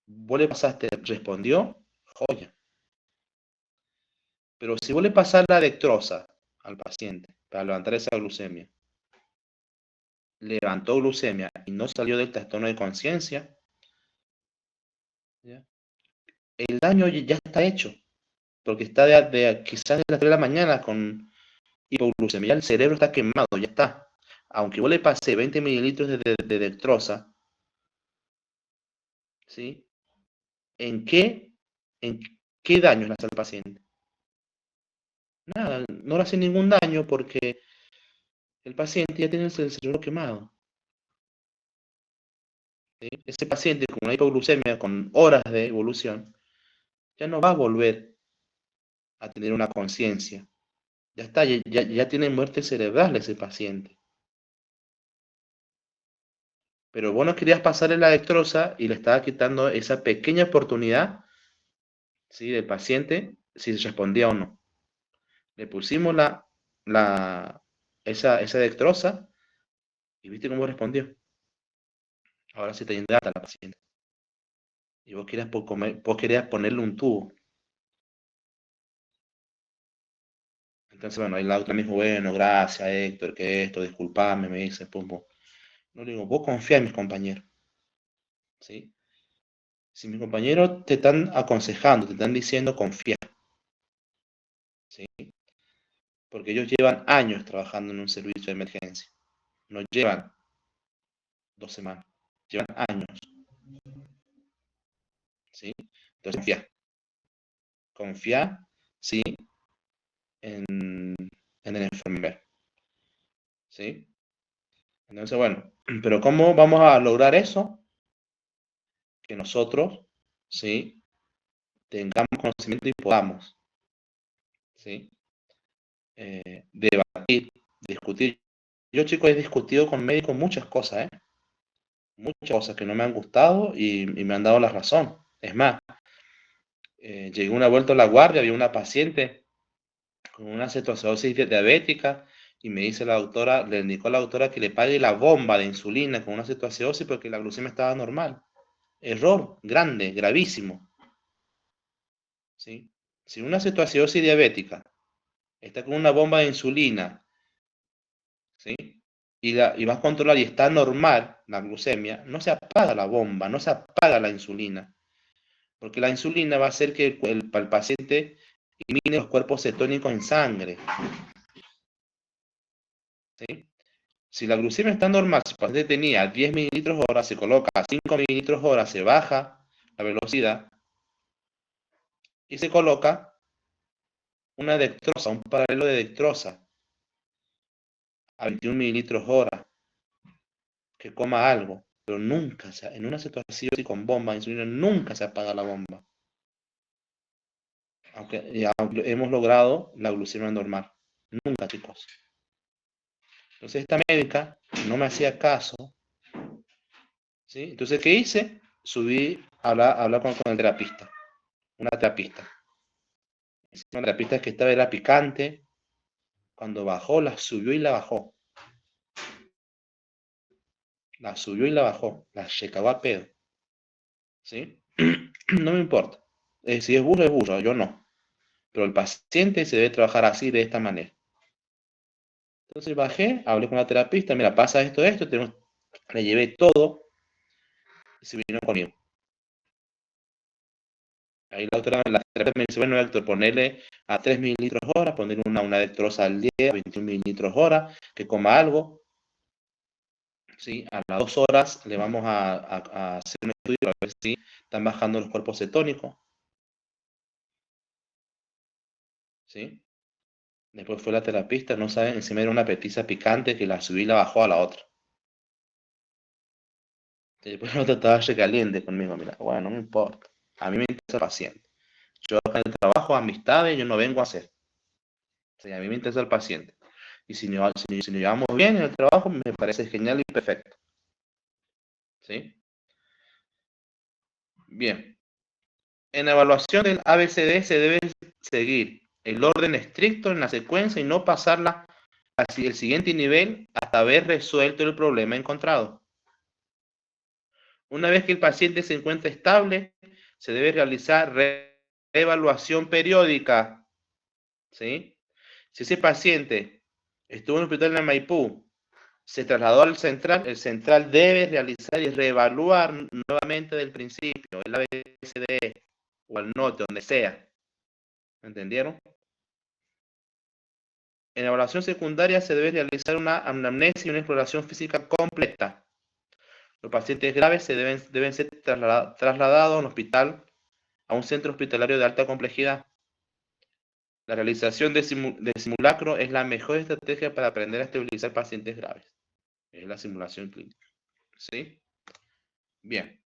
vos le pasaste, respondió, joya. Pero si vos le pasás la dextrosa al paciente para levantar esa glucemia, levantó glucemia y no salió del trastorno de conciencia, el daño ya está hecho, porque está quizás de las 3 de la mañana con hipoglucemia, el cerebro está quemado, ya está. Aunque vos le pasé 20 mililitros de dextrosa, ¿sí? ¿En qué daño le hace al paciente? Nada, no le hace ningún daño porque el paciente ya tiene el cerebro quemado. ¿Sí? Ese paciente con una hipoglucemia, con horas de evolución, ya no va a volver a tener una conciencia. Ya está, ya tiene muerte cerebral ese paciente. Pero vos no querías pasarle la dextrosa y le estaba quitando esa pequeña oportunidad, ¿sí? Del paciente, si respondía o no. Le pusimos esa dextrosa y viste cómo respondió. Ahora sí te hidrata la paciente. Y vos querías ponerle un tubo. Entonces, bueno, ahí la otra me dijo, bueno, gracias Héctor, que esto, disculpame, me dice, pum, pum. No le digo, vos confía en mis compañeros. ¿Sí? Si mis compañeros te están aconsejando, te están diciendo, confía. ¿Sí? Porque ellos llevan años trabajando en un servicio de emergencia. No llevan 2 semanas, llevan años. ¿Sí? Entonces confía. Confía, ¿sí? En el enfermero. ¿Sí? Entonces, bueno, pero ¿cómo vamos a lograr eso? Que nosotros, ¿sí? Tengamos conocimiento y podamos, ¿sí? Debatir, discutir. Yo, chicos, he discutido con médicos muchas cosas, ¿eh? Muchas cosas que no me han gustado y me han dado la razón. Es más, llegué una vuelta a la guardia, había una paciente con una cetoacidosis diabética y me dice la doctora, le indicó a la doctora que le pague la bomba de insulina con una cetoacidosis porque la glucemia estaba normal. Error grande, gravísimo, ¿sí? Si una cetoacidosis diabética está con una bomba de insulina, ¿sí? Y vas a controlar y está normal la glucemia, no se apaga la bomba, no se apaga la insulina, porque la insulina va a hacer que el paciente elimine los cuerpos cetónicos en sangre, ¿sí? Si la glucemia está normal, si el paciente tenía 10 mililitros hora, se coloca a 5 mililitros hora, se baja la velocidad y se coloca una dextrosa, un paralelo de dextrosa a 21 mililitros hora, que coma algo, pero nunca, en una situación así con bomba de insulina, nunca se apaga la bomba. Aunque hemos logrado la glucemia normal. Nunca, chicos. Entonces esta médica no me hacía caso, ¿sí? Entonces, ¿qué hice? Subí a hablar con el terapista, una terapista. Una terapista que era picante. Cuando bajó, la subió y la bajó. La subió y la bajó. La cagó a pedo. ¿Sí? No me importa. Si es burro, yo no. Pero el paciente se debe trabajar así, de esta manera. Entonces bajé, hablé con la terapista, mira, pasa esto, le llevé todo y se vino conmigo. Ahí la terapeuta me dice, bueno, Héctor, ponerle a 3 mililitros hora, ponerle una dextrosa al día, 21 mililitros hora, que coma algo. ¿Sí? A las 2 horas le vamos a hacer un estudio a ver si están bajando los cuerpos cetónicos. ¿Sí? Después fue la terapista, no saben, encima era una petiza picante que la subí y la bajó a la otra. Después la otra estaba caliente conmigo, mira, bueno, no me importa. A mí me interesa el paciente. Yo acá en el trabajo, amistades, yo no vengo a hacer. Sí, a mí me interesa el paciente. Y si nos llevamos bien en el trabajo, me parece genial y perfecto. ¿Sí? Bien. En la evaluación del ABCD se debe seguir el orden estricto en la secuencia y no pasarla hacia el siguiente nivel hasta haber resuelto el problema encontrado. Una vez que el paciente se encuentra estable, se debe realizar reevaluación periódica. ¿Sí? Si ese paciente estuvo en el hospital en Maipú, se trasladó al central, el central debe realizar y reevaluar nuevamente del principio, el ABCD o el norte, donde sea. ¿Entendieron? En la evaluación secundaria se debe realizar una anamnesis y una exploración física completa. Los pacientes graves deben ser trasladados a un hospital, a un centro hospitalario de alta complejidad. La realización de simulacro es la mejor estrategia para aprender a estabilizar pacientes graves. Es la simulación clínica. ¿Sí? Bien.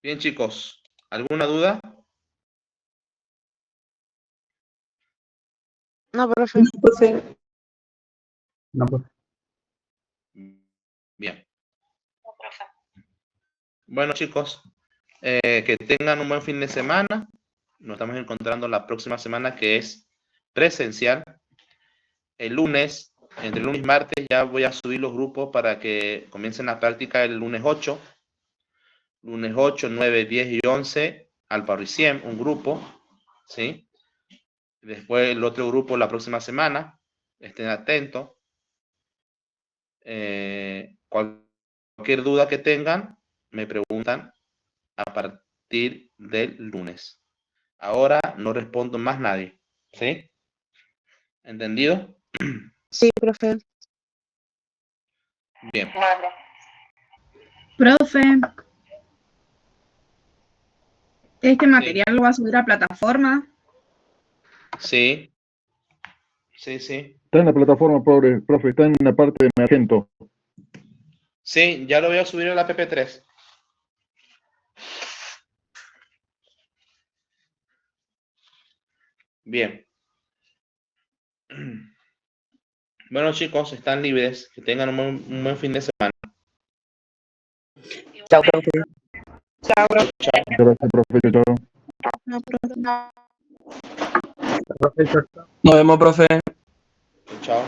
Bien, chicos. ¿Alguna duda? No, profe. No, pues, Bien. Bueno, chicos, que tengan un buen fin de semana. Nos estamos encontrando la próxima semana, que es presencial. El lunes, entre lunes y martes, ya voy a subir los grupos para que comiencen la práctica el lunes 8. Lunes 8, 9, 10 y 11, al Parriciem, un grupo. ¿Sí? Después el otro grupo la próxima semana. Estén atentos. Cualquier duda que tengan, me preguntan a partir del lunes. Ahora no respondo más nadie. ¿Sí? ¿Entendido? Sí, profe. Bien. Vale. Profe, ¿este material lo va a subir a plataforma? Sí. Sí, sí. Está en la plataforma, pobre, profe, está en la parte de Magento. Sí, ya lo voy a subir a la PP3. Bien. Bueno, chicos, están libres. Que tengan un buen fin de semana. Chao, profe. Chao, profe. Chao. Gracias, profe, chao. No, profe. Nos vemos, profe. Chao.